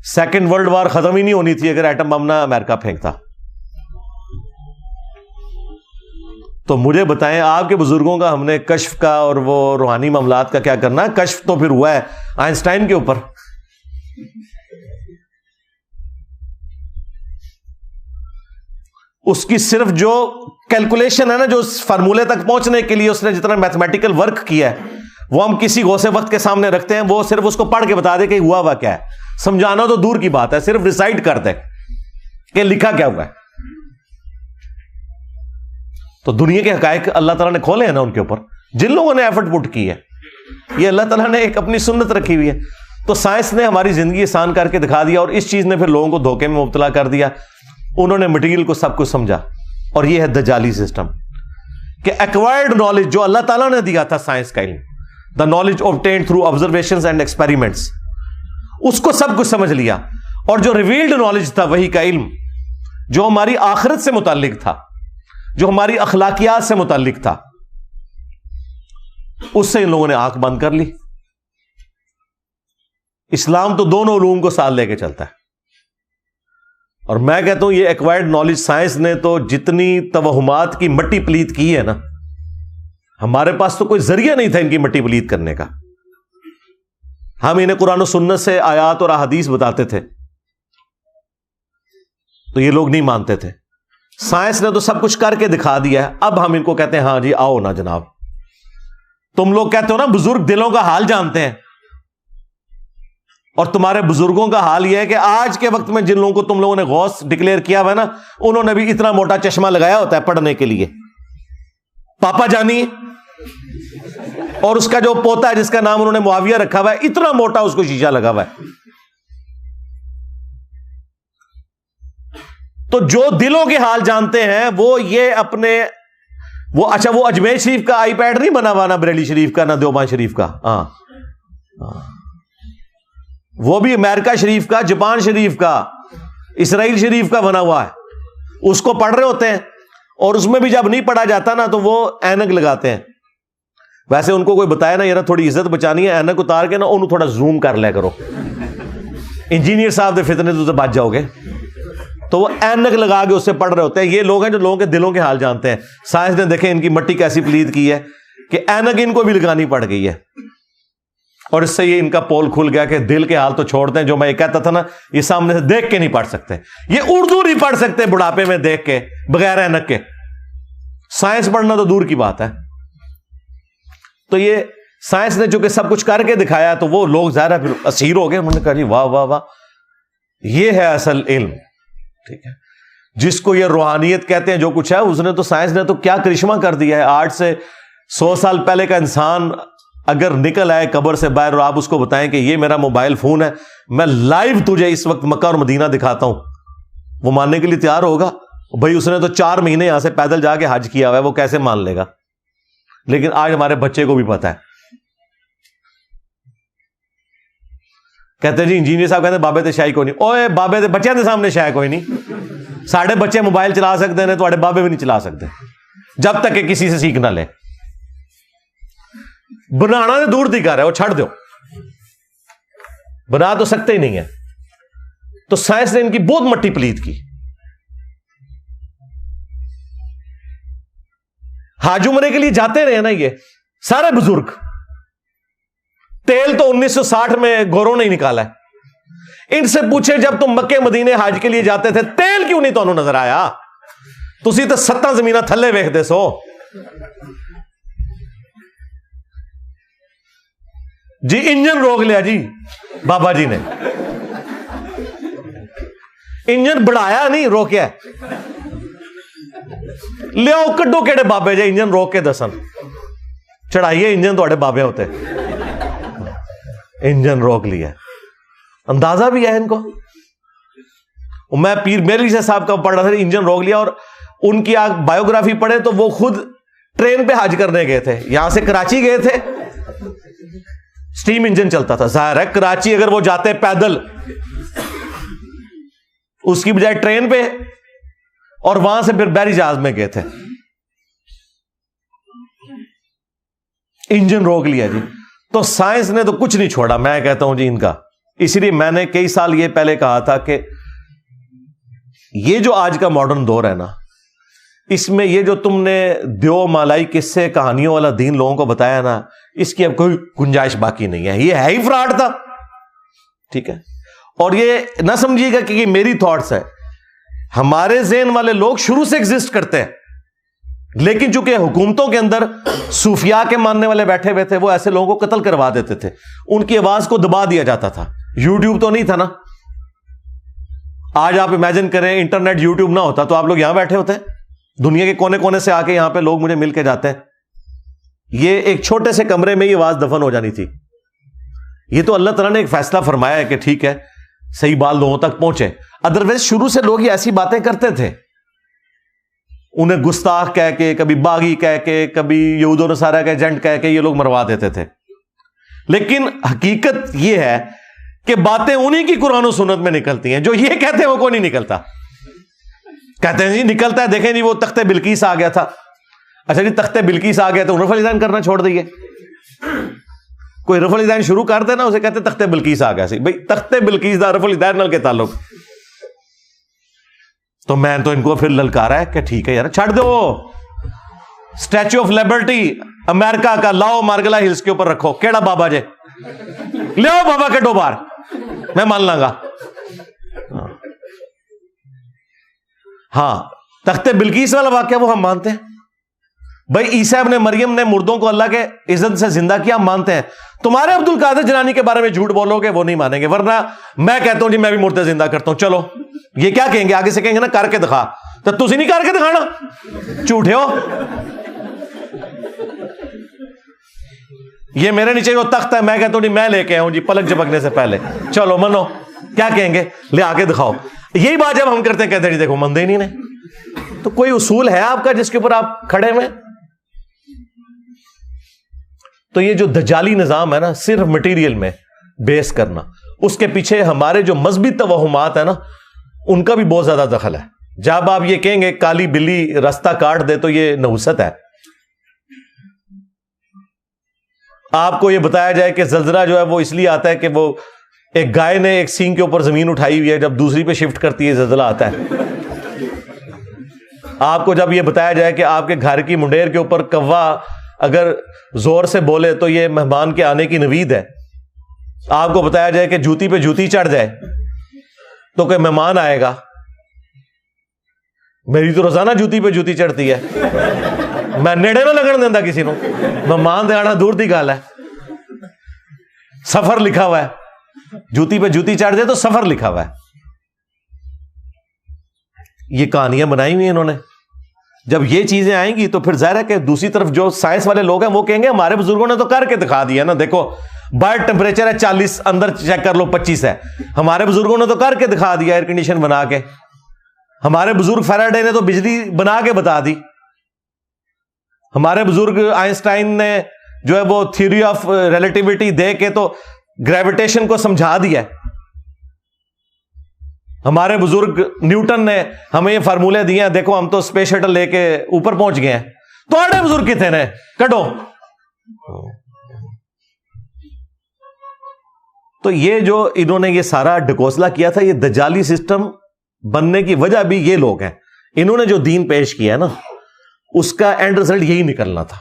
سیکنڈ ورلڈ وار ختم ہی نہیں ہونی تھی اگر ایٹم بم نہ امریکہ پھینکتا۔ تو مجھے بتائیں، آپ کے بزرگوں کا ہم نے کشف کا اور وہ روحانی معاملات کا کیا کرنا؟ کشف تو پھر ہوا ہے آئنسٹائن کے اوپر۔ اس کی صرف جو کیلکولیشن ہے نا، جو اس فارمولے تک پہنچنے کے لیے اس نے جتنا میتھمیٹیکل ورک کیا ہے، وہ ہم کسی غوث وقت کے سامنے رکھتے ہیں، وہ صرف اس کو پڑھ کے بتا دے کہ ہوا کیا ہے۔ سمجھانا تو دور کی بات ہے، صرف ریسائٹ کر دے کہ لکھا کیا ہوا ہے۔ تو دنیا کے حقائق اللہ تعالیٰ نے کھولے ہیں نا ان کے اوپر، جن لوگوں نے ایفرٹ پٹ کی ہے. یہ اللہ تعالیٰ نے ایک اپنی سنت رکھی ہوئی ہے. تو سائنس نے ہماری زندگی آسان کر کے دکھا دیا، اور اس چیز نے پھر لوگوں کو دھوکے میں مبتلا کر دیا. انہوں نے مٹیریل کو سب کچھ سمجھا، اور یہ ہے دجالی سسٹم کہ ایکوائرڈ نالج جو اللہ تعالیٰ نے دیا تھا، سائنس کا علم، the knowledge obtained through observations and experiments، اس کو سب کچھ سمجھ لیا. اور جو ریویلڈ نالج تھا، وہی کا علم، جو ہماری آخرت سے متعلق تھا، جو ہماری اخلاقیات سے متعلق تھا، اس سے ان لوگوں نے آنکھ بند کر لی. اسلام تو دونوں علوم کو ساتھ لے کے چلتا ہے. اور میں کہتا ہوں یہ ایکوائرڈ نالج سائنس نے تو جتنی توہمات کی مٹی پلیت کی ہے نا، ہمارے پاس تو کوئی ذریعہ نہیں تھا ان کی مٹی پلیت کرنے کا. ہم انہیں قرآن و سنت سے آیات اور احادیث بتاتے تھے تو یہ لوگ نہیں مانتے تھے. سائنس نے تو سب کچھ کر کے دکھا دیا ہے. اب ہم ان کو کہتے ہیں ہاں جی آؤ نا جناب. تم لوگ کہتے ہو نا بزرگ دلوں کا حال جانتے ہیں، اور تمہارے بزرگوں کا حال یہ ہے کہ آج کے وقت میں جن لوگوں کو تم لوگوں نے غوث ڈکلیئر کیا ہوا ہے نا، انہوں نے بھی اتنا موٹا چشمہ لگایا ہوتا ہے پڑھنے کے لیے. پاپا جانی اور اس کا جو پوتا ہے جس کا نام انہوں نے معاویہ رکھا ہوا ہے، اتنا موٹا اس کو شیشہ لگا ہوا ہے. تو جو دلوں کے حال جانتے ہیں وہ یہ اپنے وہ اچھا وہ اجمیر شریف کا آئی پیڈ نہیں بنا ہوا، نہ بریلی شریف کا، نہ دیوبند شریف کا. ہاں وہ بھی امریکہ شریف کا، جاپان شریف کا، اسرائیل شریف کا بنا ہوا ہے. اس کو پڑھ رہے ہوتے ہیں، اور اس میں بھی جب نہیں پڑھا جاتا نا تو وہ اینک لگاتے ہیں. ویسے ان کو کوئی بتایا نا یار تھوڑی عزت بچانی ہے، اینک اتار کے نا انہوں تھوڑا زوم کر لیا کرو، انجینئر صاحب دے فتنے تو بچ جاؤ گے. تو وہ اینک لگا کے اس سے پڑھ رہے ہوتے ہیں. یہ لوگ ہیں جو لوگوں کے دلوں کے حال جانتے ہیں. سائنس نے دیکھیں ان کی مٹی کیسی پلید کی ہے کہ اینک ان کو بھی لگانی پڑ گئی ہے. اور اس سے یہ ان کا پول کھل گیا کہ دل کے حال تو چھوڑتے ہیں. جو میں یہ کہتا تھا نا یہ سامنے سے دیکھ کے نہیں پڑھ سکتے، یہ اردو نہیں پڑھ سکتے بڑھاپے میں دیکھ کے بغیر اینک کے. سائنس پڑھنا تو دور کی بات ہے. تو یہ سائنس نے چونکہ سب کچھ کر کے دکھایا تو وہ لوگ ظاہر پھر اسیر ہو گئے. انہوں نے کہا جی واہ واہ واہ، یہ ہے اصل علم. ٹھیک ہے، جس کو یہ روحانیت کہتے ہیں جو کچھ ہے، اس نے تو سائنس نے تو کیا کرشمہ کر دیا ہے. 8 سے 100 سال پہلے کا انسان اگر نکل آئے قبر سے باہر اور آپ اس کو بتائیں کہ یہ میرا موبائل فون ہے، میں لائیو تجھے اس وقت مکہ اور مدینہ دکھاتا ہوں، وہ ماننے کے لیے تیار ہوگا؟ بھائی اس نے تو 4 مہینے یہاں سے پیدل جا کے حج کیا ہوا ہے، وہ کیسے مان لے گا؟ لیکن آج ہمارے بچے کو بھی پتا ہے. کہتے ہیں جی انجینئر صاحب کہتے ہیں بابے تے شاہی کوئی نہیں. اوے بابے تے بچے دے سامنے شاہ کوئی نہیں. ساڑھے بچے موبائل چلا سکتے ہیں، تھوڑے بابے بھی نہیں چلا سکتے جب تک کہ کسی سے سیکھ نہ لے. بنانا تو دور دی کر ہے، وہ چھڑ دو، بنا تو سکتے ہی نہیں ہے. تو سائنس نے ان کی بہت مٹی پلیت کی. حج عمرے کے لیے جاتے رہے نا یہ سارے بزرگ. تیل تو 1960 میں گوروں نے ہی نکالا ہے. ان سے پوچھے جب تم مکے مدینے حج کے لیے جاتے تھے تیل کیوں نہیں تمہیں نظر آیا؟ تسی تو 7 زمینہ تھلے ویکھدے سو. جی انجن روک لیا جی بابا جی نے، انجن بڑھایا نہیں روکیا. لیاؤ کڈو کہڑے بابے جے انجن روک کے دسن، چڑھائیے انجن تھوڑے بابے ہوتے. انجن روک لیا، اندازہ بھی ہے ان کو. میں پیر میری صاحب کا پڑھ رہا تھا، انجن روک لیا. اور ان کی آپ بایوگرافی پڑھے تو وہ خود ٹرین پہ حج کرنے گئے تھے. یہاں سے کراچی گئے تھے، سٹیم انجن چلتا تھا. ظاہر ہے کراچی اگر وہ جاتے پیدل اس کی بجائے ٹرین پہ، اور وہاں سے پھر بحری جہاز میں گئے تھے. انجن روک لیا جی. تو سائنس نے تو کچھ نہیں چھوڑا میں کہتا ہوں جی ان کا. اسی لیے میں نے کئی سال یہ پہلے کہا تھا کہ یہ جو آج کا ماڈرن دور ہے نا، اس میں یہ جو تم نے دیو مالائی قصے کہانیوں والا دین لوگوں کو بتایا نا، اس کی اب کوئی گنجائش باقی نہیں ہے. یہ ہے ہی فراڈ تھا. ٹھیک ہے، اور یہ نہ سمجھیے گا کہ یہ میری تھاٹس ہے. ہمارے ذہن والے لوگ شروع سے ایگزسٹ کرتے ہیں، لیکن چونکہ حکومتوں کے اندر صوفیاء کے ماننے والے بیٹھے ہوئے تھے، وہ ایسے لوگوں کو قتل کروا دیتے تھے. ان کی آواز کو دبا دیا جاتا تھا. یوٹیوب تو نہیں تھا نا. آج آپ امیجن کریں انٹرنیٹ یوٹیوب نہ ہوتا تو آپ لوگ یہاں بیٹھے ہوتے. دنیا کے کونے کونے سے آ کے یہاں پہ لوگ مجھے مل کے جاتے ہیں. یہ ایک چھوٹے سے کمرے میں یہ آواز دفن ہو جانی تھی. یہ تو اللہ تعالیٰ نے ایک فیصلہ فرمایا ہے کہ ٹھیک ہے صحیح بات لوگوں تک پہنچے. ادروائز شروع سے لوگ یہ ایسی باتیں کرتے تھے, انہیں گستاخ کہہ کے, کبھی باغی کہہ کے, کبھی یہود و نصارہ کے ایجنٹ کہہ کے یہ لوگ مروا دیتے تھے. لیکن حقیقت یہ ہے کہ باتیں انہی کی قرآن و سنت میں نکلتی ہیں. جو یہ کہتے ہیں وہ کوئی نہیں نکلتا. کہتے ہیں جی نکلتا ہے, دیکھیں جی وہ تخت بلقیس آ گیا تھا. اچھا جی تخت بلقیس آ گیا تو رفع الیدین کرنا چھوڑ دئیے. کوئی رفع الیدین شروع کر دے نا, اسے کہتے تخت بلقیس آ گیا سی. بھائی تخت بلقیس دا رفع الیدین نال کے تعلق. تو میں تو ان کو پھر للکارا ہے کہ ٹھیک ہے یار چھڑ دو, اسٹیچو آف لبرٹی امریکہ کا لاؤ مارگلا ہلز کے اوپر رکھو. کیڑا بابا جے لے آؤ بابا کے 2 بار, میں مان لاں گا. ہاں تخت بلقیس والا واقعہ وہ ہم مانتے ہیں. بھائی عیسیٰ ابن مریم نے مردوں کو اللہ کے عزت سے زندہ کیا, ہم مانتے ہیں. تمہارے عبد القادر جیلانی کے بارے میں جھوٹ بولو گے وہ نہیں مانیں گے. ورنہ میں کہتا ہوں جی میں بھی مردے زندہ کرتا ہوں, چلو یہ کیا کہیں گے, آگے سے کہیں گے نا کر کے دکھا. تو تسی نہیں کر کے دکھانا, جھوٹے ہو. یہ میرے نیچے وہ تخت ہے, میں کہتا ہوں جی میں لے کے آؤں جی پلک جھپکنے سے پہلے, چلو منو. کیا کہیں گے, لے آ کے دکھاؤ. یہی بات جب ہم کرتے ہیں کہتے ہیں جی دیکھو مندے ہی نہیں. تو کوئی اصول ہے آپ کا جس کے اوپر آپ کھڑے ہوئے؟ تو یہ جو دجالی نظام ہے نا, صرف مٹیریل میں بیس کرنا, اس کے پیچھے ہمارے جو مذہبی توہمات ہیں نا ان کا بھی بہت زیادہ دخل ہے. جب آپ یہ کہیں گے کالی بلی راستہ کاٹ دے تو یہ نحوست ہے. آپ کو یہ بتایا جائے کہ زلزلہ جو ہے وہ اس لیے آتا ہے کہ وہ ایک گائے نے ایک سینگ کے اوپر زمین اٹھائی ہوئی ہے, جب دوسری پہ شفٹ کرتی ہے زلزلہ آتا ہے. آپ کو جب یہ بتایا جائے کہ آپ کے گھر کی منڈیر کے اوپر کوا اگر زور سے بولے تو یہ مہمان کے آنے کی نوید ہے. آپ کو بتایا جائے کہ جوتی پہ جوتی چڑھ جائے تو کہ مہمان آئے گا. میری تو روزانہ جوتی پہ جوتی چڑھتی ہے, میں نیڑے نہ لگن دینا کسی نو. مہمان دے آنا دور دی گل ہے, سفر لکھا ہوا ہے. جوتی پہ جوتی چڑھ جائے تو سفر لکھا ہوا ہے. یہ کہانیاں بنائی ہوئی ہیں انہوں نے. جب یہ چیزیں آئیں گی تو پھر ظاہر ہے کہ دوسری طرف جو سائنس والے لوگ ہیں وہ کہیں گے ہمارے بزرگوں نے تو کر کے دکھا دیا نا, دیکھو باہر ٹیمپریچر ہے 40, اندر چیک کر لو 25 ہے. ہمارے بزرگوں نے تو کر کے دکھا دیا ایئر کنڈیشن بنا کے. ہمارے بزرگ فیراڈے نے تو بجلی بنا کے بتا دی. ہمارے بزرگ آئنسٹائن نے جو ہے وہ تھیوری آف ریلیٹیوٹی دے کے تو گریویٹیشن کو سمجھا دیا. ہمارے بزرگ نیوٹن نے ہمیں یہ فارمولے دیے ہیں, دیکھو ہم تو اسپیس شٹل لے کے اوپر پہنچ گئے ہیں. تو آڑے بزرگ کتنے نے کٹو. تو یہ جو انہوں نے یہ سارا ڈکوسلا کیا تھا, یہ دجالی سسٹم بننے کی وجہ بھی یہ لوگ ہیں. انہوں نے جو دین پیش کیا ہے نا اس کا اینڈ رزلٹ یہی نکلنا تھا.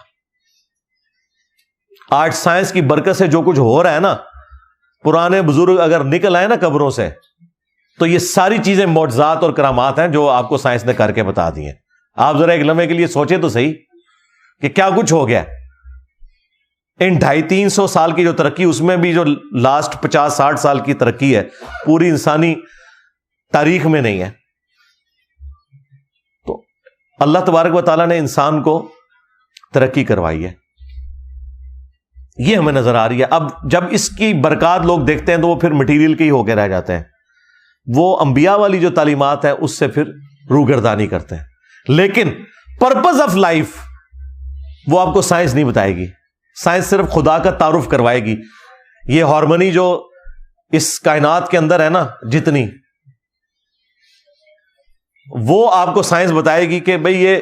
آج سائنس کی برکت سے جو کچھ ہو رہا ہے نا, پرانے بزرگ اگر نکل آئے نا قبروں سے تو یہ ساری چیزیں معجزات اور کرامات ہیں جو آپ کو سائنس نے کر کے بتا دی ہیں. آپ ذرا ایک لمحے کے لیے سوچیں تو صحیح کہ کیا کچھ ہو گیا. ان 250-300 سال کی جو ترقی, اس میں بھی جو لاسٹ 50-60 سال کی ترقی ہے پوری انسانی تاریخ میں نہیں ہے. تو اللہ تبارک و تعالیٰ نے انسان کو ترقی کروائی ہے, یہ ہمیں نظر آ رہی ہے. اب جب اس کی برکات لوگ دیکھتے ہیں تو وہ پھر مٹیریل کے ہی ہو کے رہ جاتے ہیں. وہ انبیاء والی جو تعلیمات ہے اس سے پھر روگردانی کرتے ہیں. لیکن پرپز آف لائف وہ آپ کو سائنس نہیں بتائے گی. سائنس صرف خدا کا تعارف کروائے گی. یہ ہارمونی جو اس کائنات کے اندر ہے نا جتنی, وہ آپ کو سائنس بتائے گی کہ بھئی یہ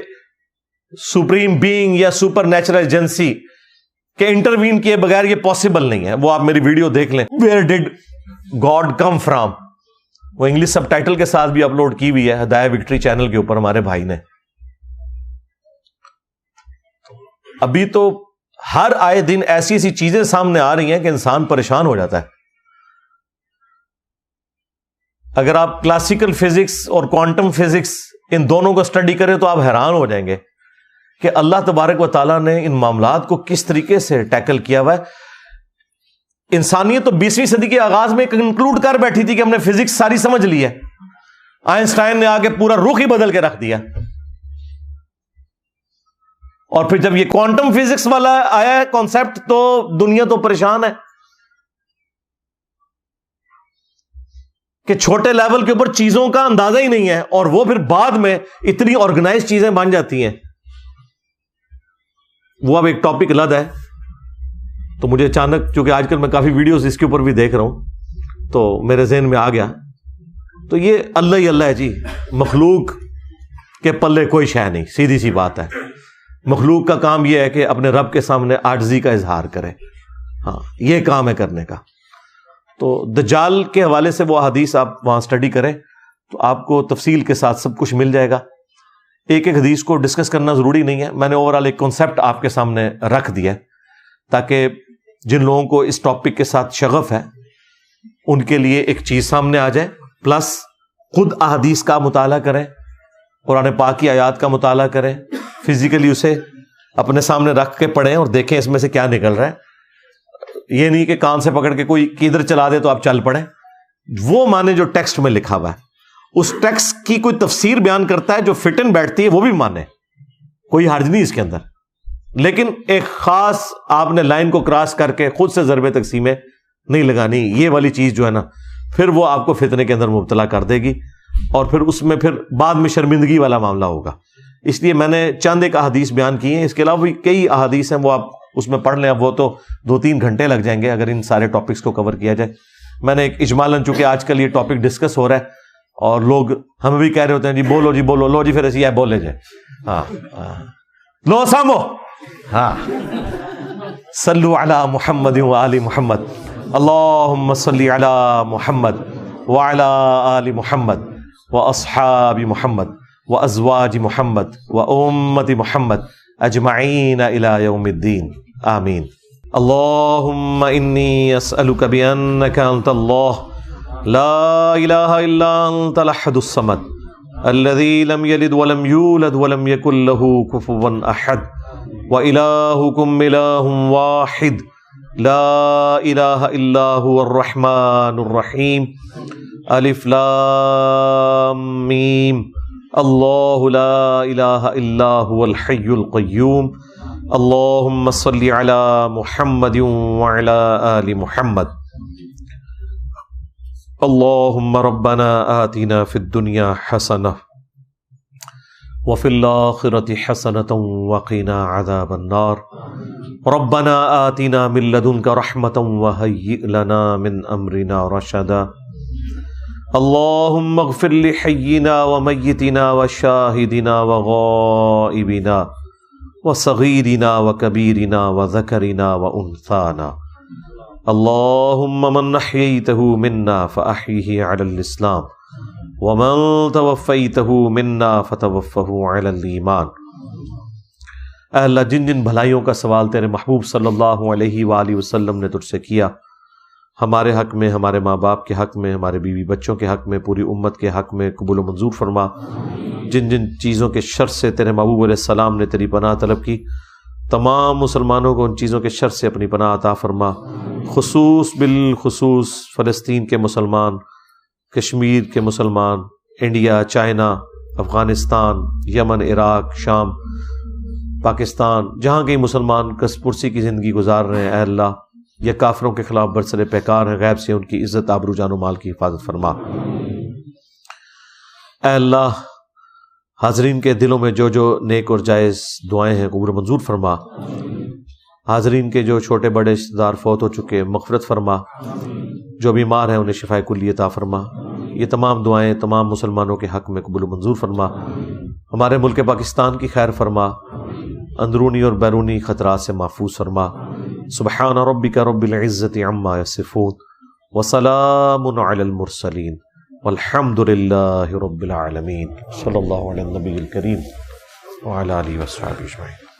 سپریم بینگ یا سپر نیچرل ایجنسی کے انٹروین کیے بغیر یہ پاسبل نہیں ہے. وہ آپ میری ویڈیو دیکھ لیں, ویئر ڈڈ گاڈ کم فرام, وہ انگلش سب ٹائٹل کے ساتھ بھی اپلوڈ کی ہوئی ہے ہدایہ وکٹری چینل کے اوپر ہمارے بھائی نے. ابھی تو ہر آئے دن ایسی ایسی چیزیں سامنے آ رہی ہیں کہ انسان پریشان ہو جاتا ہے. اگر آپ کلاسیکل فزکس اور کوانٹم فزکس ان دونوں کو اسٹڈی کریں تو آپ حیران ہو جائیں گے کہ اللہ تبارک و تعالیٰ نے ان معاملات کو کس طریقے سے ٹیکل کیا ہوا ہے. انسانیت تو 20ویں صدی کے آغاز میں کنکلوڈ کر بیٹھی تھی کہ ہم نے فزکس ساری سمجھ لی ہے. آئنسٹائن نے آگے پورا رخ ہی بدل کے رکھ دیا. اور پھر جب یہ کوانٹم فزکس والا آیا ہے کانسیپٹ تو دنیا تو پریشان ہے کہ چھوٹے لیول کے اوپر چیزوں کا اندازہ ہی نہیں ہے، اور وہ پھر بعد میں اتنی آرگنائز چیزیں بن جاتی ہیں. وہ اب ایک ٹاپک الگ ہے. تو مجھے اچانک، چونکہ آج کل میں کافی ویڈیوز اس کے اوپر بھی دیکھ رہا ہوں، تو میرے ذہن میں آ گیا. تو یہ اللہ ہی اللہ ہے جی، مخلوق کے پلے کوئی شے نہیں، سیدھی سی بات ہے. مخلوق کا کام یہ ہے کہ اپنے رب کے سامنے عاجزی کا اظہار کرے. ہاں، یہ کام ہے کرنے کا. تو دجال کے حوالے سے وہ حدیث آپ وہاں سٹڈی کریں تو آپ کو تفصیل کے ساتھ سب کچھ مل جائے گا. ایک ایک حدیث کو ڈسکس کرنا ضروری نہیں ہے، میں نے اوورآل ایک کانسیپٹ آپ کے سامنے رکھ دیا تاکہ جن لوگوں کو اس ٹاپک کے ساتھ شغف ہے ان کے لیے ایک چیز سامنے آ جائے. پلس خود احادیث کا مطالعہ کریں، قرآن پاک کی آیات کا مطالعہ کریں، فزیکلی اسے اپنے سامنے رکھ کے پڑھیں اور دیکھیں اس میں سے کیا نکل رہا ہے. یہ نہیں کہ کان سے پکڑ کے کوئی کدھر چلا دے تو آپ چل پڑیں. وہ مانے جو ٹیکسٹ میں لکھا ہوا ہے، اس ٹیکسٹ کی کوئی تفسیر بیان کرتا ہے جو فٹ ان بیٹھتی ہے وہ بھی مانے، کوئی حرج نہیں اس کے اندر. لیکن ایک خاص آپ نے لائن کو کراس کر کے خود سے ضرب تقسیمیں نہیں لگانی. یہ والی چیز جو ہے نا پھر وہ آپ کو فتنے کے اندر مبتلا کر دے گی اور پھر اس میں پھر بعد میں شرمندگی والا معاملہ ہوگا. اس لیے میں نے چند ایک احادیث بیان کی ہیں، اس کے علاوہ بھی کئی احادیث ہیں، وہ آپ اس میں پڑھ لیں. اب وہ تو 2-3 گھنٹے لگ جائیں گے اگر ان سارے ٹاپکس کو کور کیا جائے. میں نے ایک اجمالاً، چونکہ آج کل یہ ٹاپک ڈسکس ہو رہا ہے اور لوگ ہمیں بھی کہہ رہے ہوتے ہیں جی بولو جی بولو، لو جی پھر ایسی ہے بولے جائے. ہاں لو سامو. ہاں صلو علی محمد و آل محمد، اللہم صلی علی محمد وعلی آل محمد واصحاب محمد وازواج محمد وامت محمد اجمعین الی یوم الدین آمین. اللہم انی اسألک بانک انت اللہ لا الہ الا انت الاحد الصمد الذی لم یلد ولم یولد ولم یکن له کفوا احد وإلہکم الہ واحد لا الہ الا هو الرحمن الرحیم. الف لام میم. اللہ لا الہ الا هو الحی القیوم. اللہم صلی علی محمد وعلی آل محمد. اللہم ربنا آتنا فی الدنیا حسنہ وفی الآخرة حسنة وقنا عذاب النار. ربنا آتنا من لدنک رحمة وهیئ لنا من امرنا رشدا. اللہم اغفر لحینا ومیتنا وشاہدنا وغائبنا وصغیرنا وکبیرنا وذکرنا وانثانا. اللہم من احییتہ منا فاحیہ علی الاسلام ومن توفیتہ منا فتوفہ علی الایمان. اے اللہ، جن جن بھلائیوں کا سوال تیرے محبوب صلی اللہ علیہ وآلہ وسلم نے تجھ سے کیا، ہمارے حق میں، ہمارے ماں باپ کے حق میں، ہمارے بیوی بچوں کے حق میں، پوری امت کے حق میں قبول و منظور فرما. جن جن چیزوں کے شر سے تیرے محبوب علیہ السلام نے تیری پناہ طلب کی، تمام مسلمانوں کو ان چیزوں کے شر سے اپنی پناہ عطا فرما. بالخصوص فلسطین کے مسلمان، کشمیر کے مسلمان، انڈیا، چائنا، افغانستان، یمن، عراق، شام، پاکستان، جہاں کئی مسلمان کس پرسی کی زندگی گزار رہے ہیں، اے اللہ یہ کافروں کے خلاف برسر پیکار ہیں، غیب سے ان کی عزت، آبرو، جان و مال کی حفاظت فرما. اے اللہ، حاضرین کے دلوں میں جو جو نیک اور جائز دعائیں ہیں قبول منظور فرما. حاضرین کے جو چھوٹے بڑے رشتہ دار فوت ہو چکے مغفرت فرما، جو بیمار ہیں انہیں شفائے کلی عطا فرما. یہ تمام دعائیں تمام مسلمانوں کے حق میں قبول منظور فرما. ہمارے ملک پاکستان کی خیر فرما، اندرونی اور بیرونی خطرات سے محفوظ فرما. سبحان ربک رب العزت عما یصفون وسلام علی المرسلین والحمد للہ رب العالمین. صلی اللہ علی النبی الکریم وعلی آلہ وصحبہ اجمعین.